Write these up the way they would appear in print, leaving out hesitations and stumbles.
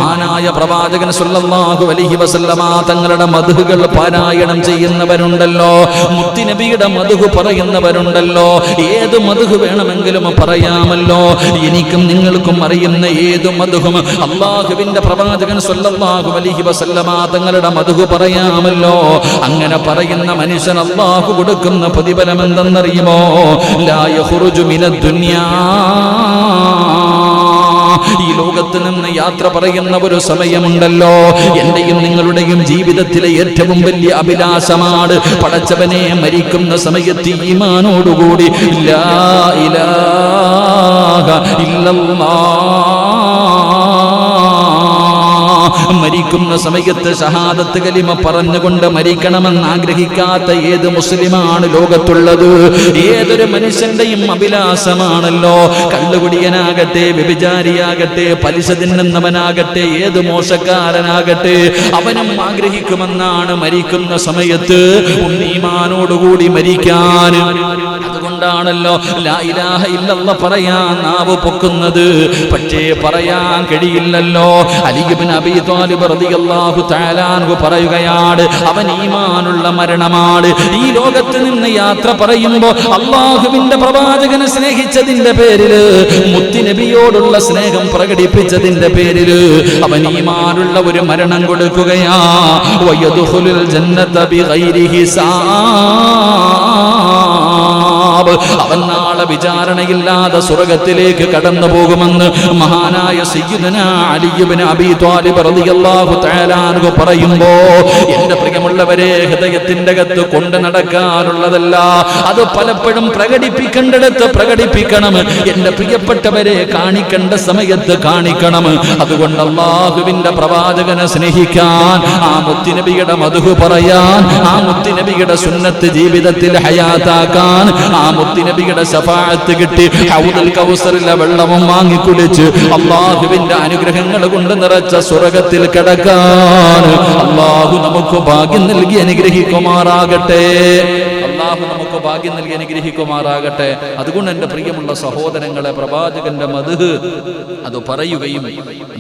മഹാനായ പ്രവാചകൻ സല്ലല്ലാഹു അലൈഹി വസല്ലമ തങ്ങളുടെ മദ്ഹുകൾ പാരായണം ചെയ്യുന്നവരുണ്ടല്ലോ, മുത്തുനബിയുടെ മദ്ഹ് പറയുന്നവരുണ്ടല്ലോ. ഏത് മദ്ഹ് വേണമെങ്കിലും പറയാമല്ലോ. എനിക്കും നിങ്ങൾക്കും അറിയുന്ന ഏത് മദ്ഹും അല്ലാഹുവിന്റെ പ്രവാചകൻ സല്ലല്ലാഹു അലൈഹി വസല്ലമ തങ്ങളുടെ മദ്ഹ് പറയാമല്ലോ. അങ്ങനെ പറയുന്ന മനുഷ്യൻ അല്ലാഹു കൊടുക്കുന്ന പ്രതിഫലം എന്തെന്നറിയുമോ? ലാ യഖ്റുജു മിനദ് ദുനിയാ, ഈ ലോകത്ത് നിന്ന് യാത്ര പറയുന്ന ഒരു സമയമുണ്ടല്ലോ. എന്റെയും നിങ്ങളുടെയും ജീവിതത്തിലെ ഏറ്റവും വലിയ അഭിലാഷമാണ് പടച്ചവനെ മരിക്കുന്ന സമയത്ത് ഈമാനോടുകൂടി ലാ ഇലാഹ ഇല്ലല്ലാഹ്, മരിക്കുന്ന സമയത്ത് ഷഹാദത്ത് കലിമ പറഞ്ഞുകൊണ്ട് മരിക്കണമെന്ന് ആഗ്രഹിക്കാത്ത ഏത് മുസ്ലിമാണ് ലോകത്തുള്ളത്? ഏതൊരു മനുഷ്യന്റെയും അഭിലാഷമാണല്ലോ. കള്ളുകുടിയനാകട്ടെ, വ്യഭിചാരിയാകട്ടെ, പലിശ തിന്നുന്നവനാകട്ടെ, ഏത് മോശക്കാരനാകട്ടെ, അവനും ആഗ്രഹിക്കുമെന്നാണ് മരിക്കുന്ന സമയത്ത് ഈമാനോടുകൂടി മരിക്കാൻ. അതുകൊണ്ടാണല്ലോ ലാ ഇലാഹ ഇല്ലല്ലാഹ് പറയാൻ നാവ് പൊക്കുന്നത്. പക്ഷേ പറയാൻ കഴിയില്ലല്ലോ. അലി ഇബ്നു അബീ ത്വാലിബ് റളിയല്ലാഹു തആല അൻഹു പറയുകയാണ്, അവൻ ഈമാനുള്ള മരണമാണ്. ഈ ലോകത്ത് നിന്ന് യാത്ര പറയുമ്പോൾ അല്ലാഹുവിന്റെ പ്രവാചകനെ സ്നേഹിച്ചതിന്റെ പേരില്, മുത്തുനബിയോടുള്ള സ്നേഹം പ്രകടിപ്പിച്ചതിന്റെ പേരില് അവൻ ഈമാനുള്ള ഒരു മരണം കൊടുക്കുകയാ. വയദ്ഖുലുൽ ജന്നത ബിഗൈരി ഹിസാബ്, അവൻ നാളെ വിചാരണയില്ലാതെ സ്വർഗ്ഗത്തിലേക്ക് കടന്നു പോകുമെന്ന് മഹാനായ സയ്യിദുനാ അലി ഇബ്നു അബീ ത്വാലിബ് റളിയല്ലാഹു തആല അൻഹു പറയുമ്പോ, എന്റെ പ്രിയമുള്ളവരെ, ഹൃദയത്തിന്റെ അകത്ത് കൊണ്ട് നടക്കാനുള്ളതല്ല, അത് പലപ്പോഴും പ്രകടിപ്പിക്കേണ്ടിടത്ത് പ്രകടിപ്പിക്കണം. എന്റെ പ്രിയപ്പെട്ടവരെ, കാണിക്കേണ്ട സമയത്ത് കാണിക്കണം. അതുകൊണ്ട് അല്ലാഹുവിന്റെ പ്രവാചകനെ സ്നേഹിക്കാൻ, ആ മുത്തുനബിയുടെ മദ്ഹ് പറയാൻ, ആ മുത്തുനബിയുടെ സുന്നത്ത് ജീവിതത്തിൽ ഹയാത്താക്കാൻ, ആ മുത്തുനബിയുടെ ശഫാഅത്ത് കിട്ടി ഹൗദുൽ കൗസറിലെ വെള്ളവും വാങ്ങി കുടിച്ച് അല്ലാഹുവിന്റെ അനുഗ്രഹങ്ങൾ കൊണ്ട് നിറച്ച സ്വർഗ്ഗത്തിൽ കിടക്കാൻ അല്ലാഹു നമുക്ക് ഭാഗ്യം നൽകി അനുഗ്രഹിക്കുമാറാകട്ടെ. അല്ലാഹു നമുക്ക് ഭാഗ്യം നൽകി അനുഗ്രഹിക്കുമാറാകട്ടെ. അതുകൊണ്ട് എൻ്റെ പ്രിയമുള്ള സഹോദരങ്ങളെ, പ്രവാചകന്റെ മദ്ഹ് അത് പറയുകയും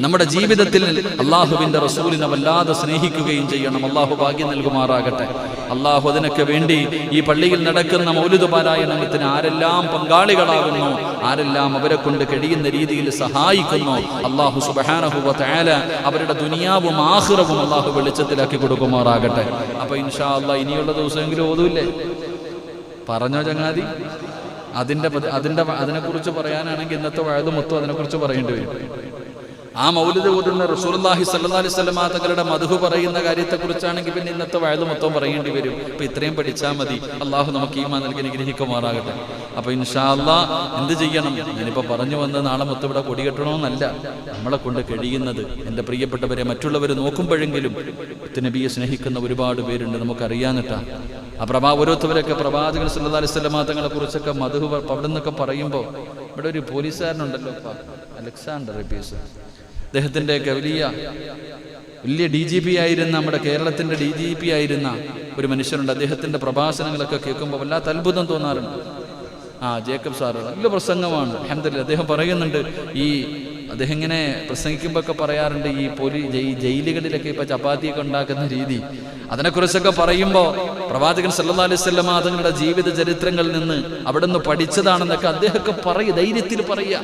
നമ്മുടെ ജീവിതത്തിൽ അല്ലാഹുവിന്റെ റസൂലിനെ വല്ലാതെ സ്നേഹിക്കുകയും ചെയ്യണം. അല്ലാഹു ഭാഗ്യം നൽകുമാറാകട്ടെ. അല്ലാഹു അതിനൊക്കെ വേണ്ടി ഈ പള്ളിയിൽ നടക്കുന്ന മൗലിദ് പാരായണത്തിന് ആരെല്ലാം പങ്കാളികളാകുന്നു, ആരെല്ലാം അവരെ കൊണ്ട് കഴിയുന്ന രീതിയിൽ സഹായിക്കുന്നു, അല്ലാഹു സുബ്ഹാനഹു വ തആല അവരുടെ ദുനിയാവും ആഖിറവും അല്ലാഹു വെളിച്ചത്തിലാക്കി കൊടുക്കുമാറാകട്ടെ. അപ്പൊ ഇൻഷാ അല്ലാഹ് ഇനിയുള്ള ദിവസമെങ്കിലും ഓതൂല്ലേ? പറഞ്ഞോ ചങ്ങാതി? അതിനെക്കുറിച്ച് പറയാനാണെങ്കിൽ ഇന്നത്തെ വഅദ് മൊത്തം അതിനെക്കുറിച്ച് പറയേണ്ടി വരും. ആ മൗലിദ് ഓതുന്ന റസൂലുള്ളാഹി സ്വല്ലല്ലാഹി അലൈഹി വസല്ലം തങ്ങളുടെ മദ്ഹ് പറയുന്ന കാര്യത്തെക്കുറിച്ചാണെങ്കിൽ പിന്നെ ഇന്നത്തെ വഅദ് മൊത്തം പറയേണ്ടി വരും. അപ്പൊ ഇത്രയും പഠിച്ചാൽ മതി. അല്ലാഹു നമുക്ക് ഈമാൻ നൽകി അനുഗ്രഹിക്കുമാറാകട്ടെ. അപ്പൊ ഇൻഷാ അല്ലാഹ് എന്ത് ചെയ്യണം? ഞാനിപ്പോൾ പറഞ്ഞു വന്ന് നാളെ മൊത്തം ഇവിടെ കൊടികെട്ടണമെന്നല്ല, നമ്മളെ കൊണ്ട് കഴിയുന്നത്. എൻ്റെ പ്രിയപ്പെട്ടവരെ, മറ്റുള്ളവർ നോക്കുമ്പോഴെങ്കിലും നബിയെ സ്നേഹിക്കുന്ന ഒരുപാട് പേരുണ്ട്, നമുക്കറിയാന്നിട്ടാ. ഓരോരുത്തവരൊക്കെ പ്രവാചകൻ സല്ലല്ലാഹു അലൈഹി വസല്ലം തങ്ങളെ കുറിച്ചൊക്കെ മദ്ഹ് അവിടെ നിന്നൊക്കെ പറയുമ്പോൾ, ഇവിടെ ഒരു പോലീസുകാരനുണ്ടല്ലോ അലക്സാണ്ടർ റബീസ്, അദ്ദേഹത്തിൻ്റെയൊക്കെ വലിയ DGP ആയിരുന്ന, നമ്മുടെ കേരളത്തിൻ്റെ DGP ആയിരുന്ന ഒരു മനുഷ്യനുണ്ട്. അദ്ദേഹത്തിൻ്റെ പ്രഭാഷണങ്ങളൊക്കെ കേൾക്കുമ്പോൾ വല്ലാത്ത അത്ഭുതം തോന്നാറുണ്ട്. ജേക്കബ് സാറ് നല്ല പ്രസംഗമാണ്, അൽഹംദുലില്ലാഹ്. അദ്ദേഹം പറയുന്നുണ്ട്, അദ്ദേഹം ഇങ്ങനെ പ്രസംഗിക്കുമ്പോൾ ഒക്കെ പറയാറുണ്ട്, ഈ ജയിലുകളിലൊക്കെ ഇപ്പോൾ ചപ്പാത്തിയൊക്കെ ഉണ്ടാക്കുന്ന രീതി, അതിനെക്കുറിച്ചൊക്കെ പറയുമ്പോൾ പ്രവാചകൻ സല്ലല്ലാഹു അലൈഹി വസല്ലം തങ്ങളുടെ ജീവിത ചരിത്രങ്ങളിൽ നിന്ന് അവിടെ നിന്ന് പഠിച്ചതാണെന്നൊക്കെ അദ്ദേഹമൊക്കെ ധൈര്യത്തിൽ പറയുക.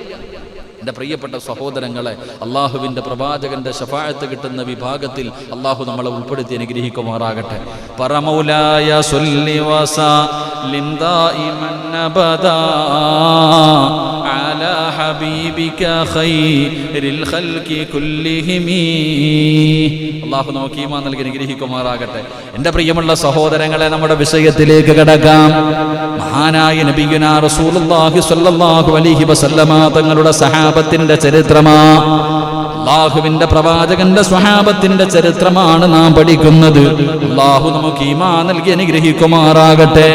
എൻ്റെ പ്രിയപ്പെട്ട സഹോദരങ്ങളെ, അള്ളാഹുവിൻ്റെ പ്രവാചകന്റെ ശഫാഅത്ത് കിട്ടുന്ന വിഭാഗത്തിൽ അള്ളാഹു നമ്മളെ ഉൾപ്പെടുത്തി അനുഗ്രഹിക്കുമാറാകട്ടെ. പറമൗലായ സ്വല്ലി വസല്ലിം ദായിമൻ അബദാ അലാ ഹബീബിക ഖൈറിൽ ഖൽഖി കുല്ലിഹിം. അള്ളാഹു നമുക്ക് ഈമാൻ നൽകി അനുഗ്രഹിക്കുമാറാകട്ടെ. എൻ്റെ പ്രിയമുള്ള സഹോദരങ്ങളെ, നമ്മുടെ വിഷയത്തിലേക്ക് കടക്കാം. മഹാനായ നബിയുനാ റസൂലുള്ളാഹി സ്വല്ലല്ലാഹു അലൈഹി വസല്ലമ തങ്ങളുടെ സഹാബത്തിന്റെ ചരിത്രമാ, അല്ലാഹുവിന്റെ പ്രവാചകന്റെ സ്വഹാബത്തിന്റെ ചരിത്രമാണ് നാം പഠിക്കുന്നത്. അല്ലാഹു നമുക്ക് ഈമാൻ നൽകി അനുഗ്രഹിക്കുമാറാകട്ടെ.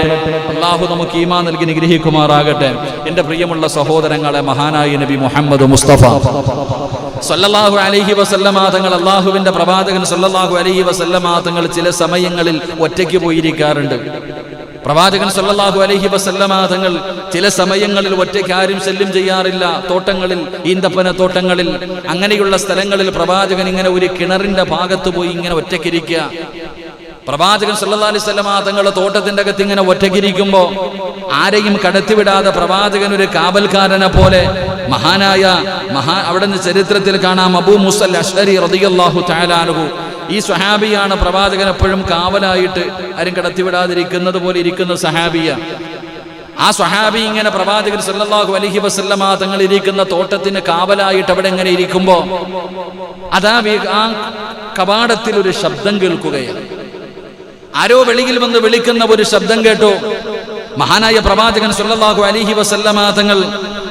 അല്ലാഹു നമുക്ക് ഈമാൻ നൽകി അനുഗ്രഹിക്കുമാറാകട്ടെ. എൻ്റെ പ്രിയമുള്ള സഹോദരങ്ങളെ, മഹാനായ നബി മുഹമ്മദ് മുസ്തഫ സല്ലല്ലാഹു അലൈഹി വസല്ലമ തങ്ങൾ, അല്ലാഹുവിന്റെ പ്രവാചകൻ സല്ലല്ലാഹു അലൈഹി വസല്ലമ തങ്ങൾ ചില സമയങ്ങളിൽ ഒറ്റയ്ക്ക് പോയിരിക്കാറുണ്ട്. പ്രവാചകൻ സല്ലല്ലാഹു അലൈഹി വസല്ലമ തങ്ങൾ ചില സമയങ്ങളിൽ ഒറ്റയ്ക്ക് ആരും ശല്യം ചെയ്യാറില്ല. തോട്ടങ്ങളിൽ, ഈന്തപ്പന തോട്ടങ്ങളിൽ, അങ്ങനെയുള്ള സ്ഥലങ്ങളിൽ പ്രവാചകൻ ഇങ്ങനെ ഒരു കിണറിന്റെ ഭാഗത്ത് പോയി ഇങ്ങനെ ഒറ്റയ്ക്കിരിക്കുക. പ്രവാചകൻ സല്ലല്ലാഹു അലൈഹി വസല്ലമ തങ്ങളുടെ തോട്ടത്തിന്റെ അകത്ത് ഇങ്ങനെ ഒറ്റയ്ക്കിരിക്കുമ്പോ ആരെയും കടത്തിവിടാതെ പ്രവാചകൻ ഒരു കാവൽക്കാരനെ പോലെ അവിടുന്ന് ചരിത്രത്തിൽ കാണാം, അബൂ മൂസ അശ്അരി റളിയല്ലാഹു തആല അൻഹു. ഈ സ്വഹാബിയാണ് പ്രവാചകൻ എപ്പോഴും കാവലായിട്ട് ആരും കടത്തിവിടാതിരിക്കുന്നത് പോലെ ഇരിക്കുന്ന സഹാബിയ. ആ സ്വഹാബി ഇങ്ങനെ പ്രവാചകൻ സല്ലല്ലാഹു അലൈഹി വസല്ലമ തങ്ങൾ ഇരിക്കുന്ന തോട്ടത്തിന് കാവലായിട്ട് അവിടെ എങ്ങനെ ഇരിക്കുമ്പോ അതാ ആ കവാടത്തിൽ ഒരു ശബ്ദം കേൾക്കുകയാണ്. ആരോ വെളിയിൽ വന്ന് വിളിക്കുന്ന ഒരു ശബ്ദം കേട്ടു. മഹാനായ പ്രവാചകൻ സല്ലല്ലാഹു അലൈഹി വസല്ലമ തങ്ങൾ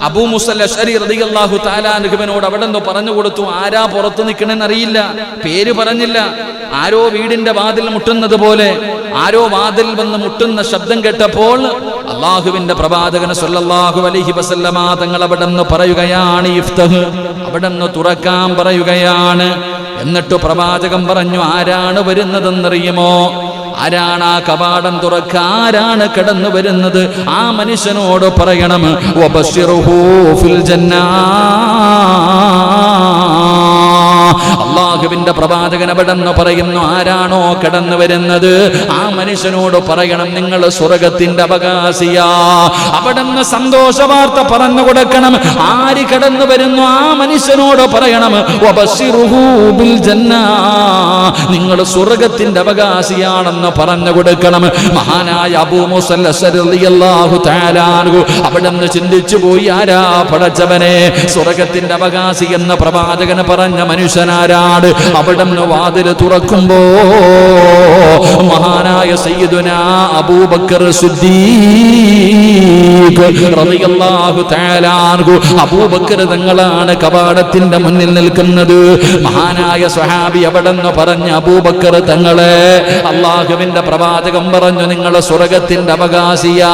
അബൂ മൂസ അശ്അരി റളിയല്ലാഹു തആല അൻഹുവിനോട് അവിടെ നിന്ന് പറഞ്ഞു കൊടുത്തു. ആരാ പുറത്തു നിൽക്കണമെന്ന് അറിയില്ല, പേര് പറഞ്ഞില്ല. ആരോ വീടിന്റെ വാതിൽ മുട്ടുന്നത് പോലെ ആരോ വാതിൽ വന്ന് മുട്ടുന്ന ശബ്ദം കേട്ടപ്പോൾ അള്ളാഹുവിന്റെ പ്രവാചകൻ സല്ലല്ലാഹു അലൈഹി വസല്ലമ തങ്ങൾ അവിടെ നിന്ന് പറയുകയാണ്, ഇഫ്തഹ്, അവിടെ നിന്ന് തുറക്കാൻ പറയുകയാണ്. എന്നിട്ട് പ്രവാചകൻ പറഞ്ഞു, ആരാണ് വരുന്നതെന്നറിയുമോ? ആരാണ് ആ കവാടം തുറക്കുക? ആരാണ് കടന്നു വരുന്നത്? ആ മനുഷ്യനോട് പറയണം, വബശ്ശിറുഹു ഫിൽ ജന്നാ. അള്ളാഹുവിന്റെ പ്രവാചകൻ അവിടെ നിന്ന് പറയുന്നു, ആരാണോ കടന്നു വരുന്നത് ആ മനുഷ്യനോട് പറയണം, നിങ്ങൾ സ്വർഗത്തിന്റെ അവകാശിയാ. അവിടെ നിന്ന് സന്തോഷ വാർത്ത പറഞ്ഞു കൊടുക്കണം. ആര് കടന്നു വരുന്നു ആ മനുഷ്യനോട് പറയണം, വബശ്ശിറുഹു ബിൽ ജന്നാ, നിങ്ങൾ സ്വർഗത്തിന്റെ അവകാശിയാണെന്ന് പറഞ്ഞു കൊടുക്കണം. മഹാനായ അബൂ മൂസ അശ്അരി റളിയല്ലാഹു തആല അൻഹു അവിടെ നിന്ന് ചിന്തിച്ചു പോയി, ആരാ പടച്ചവനെ സ്വർഗത്തിന്റെ അവകാശി എന്ന പ്രവാചകൻ പറഞ്ഞ മനുഷ്യനാരാണ്? അവിടെ നിന്ന് വാതിൽ തുറക്കുമ്പോ മഹാനായ സയ്യിദുനാ അബൂബക്കർ സിദ്ദീഖ് റളിയല്ലാഹു തആല അൻഹു, അബൂബക്കർ തങ്ങളാണ് കവാടത്തിന്റെ മുന്നിൽ നിൽക്കുന്നത്. മഹാനായ സ്വഹാബി അവിടെ നിന്ന് പറഞ്ഞ, അബൂബക്കർ തങ്ങളെ, അല്ലാഹുവിന്റെ പ്രവാചകൻ പറഞ്ഞു, നിങ്ങൾ സ്വർഗത്തിന്റെ അവകാശിയാ,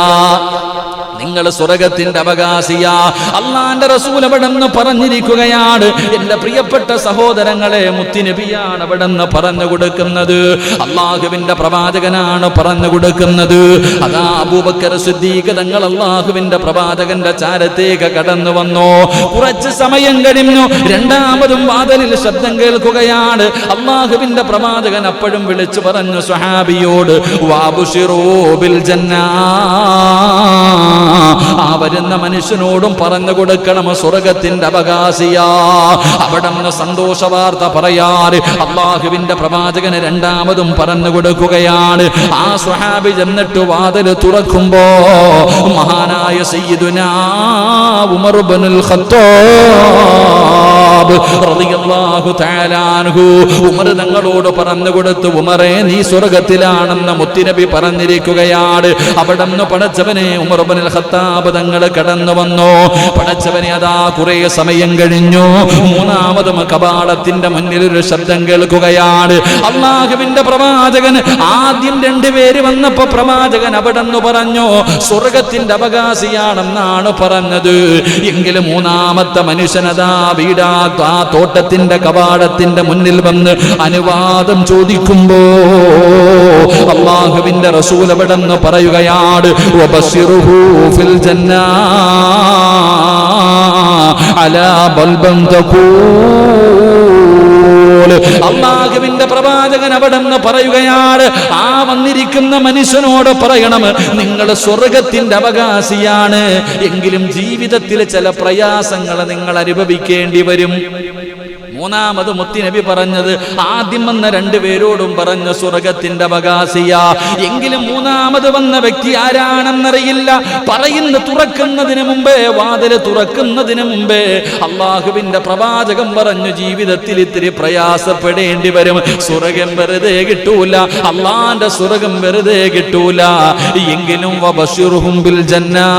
നിങ്ങൾ സ്വർഗത്തിന്റെ അവകാശിയാ. അള്ളാന്റെ റസൂൽ അവിടെ നിന്ന് പറഞ്ഞിരിക്കുകയാണ്. എന്റെ പ്രിയപ്പെട്ട സഹോദരങ്ങളെ, മുത്തുനബിയാണ് അവിടെ നിന്ന് പറഞ്ഞു കൊടുക്കുന്നത്, അള്ളാഹുവിന്റെ പ്രവാചകനാണ് പറഞ്ഞു കൊടുക്കുന്നത്. അതാ അബൂബക്കർ സിദ്ദീഖ് തങ്ങൾ അള്ളാഹുവിന്റെ പ്രവാചകന്റെ ചാരത്തേക്ക് കടന്നു വന്നു. കുറച്ച് സമയം കഴിഞ്ഞു, രണ്ടാമതും വാതിലിൽ ശബ്ദം കേൾക്കുകയാണ്. അള്ളാഹുവിന്റെ പ്രവാചകൻ അപ്പോഴും വിളിച്ചു പറഞ്ഞു സ്വഹാബിയോട്, വബശ്ശിറൂ ബിൽ ജന്നാ, ആ വരുന്ന മനുഷ്യനോടും പറഞ്ഞു കൊടുക്കണം, സ്വർഗത്തിന്റെ അവകാശിയാ. അവിടെ നിന്ന് സന്തോഷ വാർത്ത പറയാറ് അള്ളാഹുവിന്റെ പ്രവാചകന് രണ്ടാമതും പറഞ്ഞു കൊടുക്കുകയാണ്. ആ സ്വഹാബി ചെന്നിട്ട് വാതിൽ തുറക്കുമ്പോ മഹാനായ സയ്യിദുനാ ഉമർ ഇബ്നുൽ ഖത്താബ് റളിയല്ലാഹു തആല അൻഹു ഉമർ തങ്ങളോട് പറഞ്ഞു കൊടുത്തു, ഉമറേ, നീ സ്വർഗത്തിലാണെന്ന് മുത്തുനബി പറഞ്ഞിരിക്കുകയാണ്. അവിടെ നിന്ന് പടച്ചവനെ ഉമർ ഇബ്നുൽ ഖത്താബ് തങ്ങൾ കടന്നു വന്നു. പടച്ചവനെ, അതാ കുറെ സമയം കഴിഞ്ഞു. മൂന്നാമതും കവാടത്തിന്റെ മുന്നിൽ ഒരു ശബ്ദം കേൾക്കുകയാണ്. അള്ളാഹുവിന്റെ പ്രവാചകൻ ആദ്യം രണ്ടുപേര് വന്നപ്പോ പ്രവാചകൻ അവിടെ നിന്ന് പറഞ്ഞു, സ്വർഗത്തിന്റെ അവകാശിയാണെന്നാണ് പറഞ്ഞത്. എങ്കിലും മൂന്നാമത്തെ മനുഷ്യനതാ വീടാ ആ തോട്ടത്തിന്റെ കവാടത്തിന്റെ മുന്നിൽ വന്ന് അനുവാദം ചോദിക്കുമ്പോ അള്ളാഹുവിന്റെ റസൂൽ അവിടെ നിന്ന് പറയുകയാണ്, വബശ്ശിറുഹു ഫിൽ ജന്നാ അലാ ബൽബൻ തഖൂൽ. അള്ളാഹുവിന്റെ പ്രവാചകൻ അവിടെ നിന്ന് പറയുകയാണ്, ആ വന്നിരിക്കുന്ന മനുഷ്യനോട് പറയണം, നിങ്ങൾ സ്വർഗത്തിന്റെ അവകാശിയാണ്, എങ്കിലും ജീവിതത്തിൽ ചില പ്രയാസങ്ങൾ നിങ്ങൾ അനുഭവിക്കേണ്ടി വരും. മൂന്നാമത് മുത്തുനബി പറഞ്ഞത് ആദ്യം വന്ന രണ്ടുപേരോടും പറഞ്ഞ സ്വർഗത്തിന്റെ അവകാശിയാ. എങ്കിലും മൂന്നാമത് വന്ന വ്യക്തി ആരാണെന്നറിയില്ല. പറയുന്ന തുറക്കുന്നതിന് മുമ്പേ, വാതിൽ തുറക്കുന്നതിന് മുമ്പേ അള്ളാഹുവിന്റെ പ്രവാചകൻ പറഞ്ഞു, ജീവിതത്തിൽ ഇത്തിരി പ്രയാസപ്പെടേണ്ടി വരും, സ്വർഗം വെറുതെ കിട്ടൂല, അള്ളാന്റെ സ്വർഗം വെറുതെ കിട്ടൂല. എങ്കിലും വബശ്ശിറുഹും ബിൽ ജന്നാ,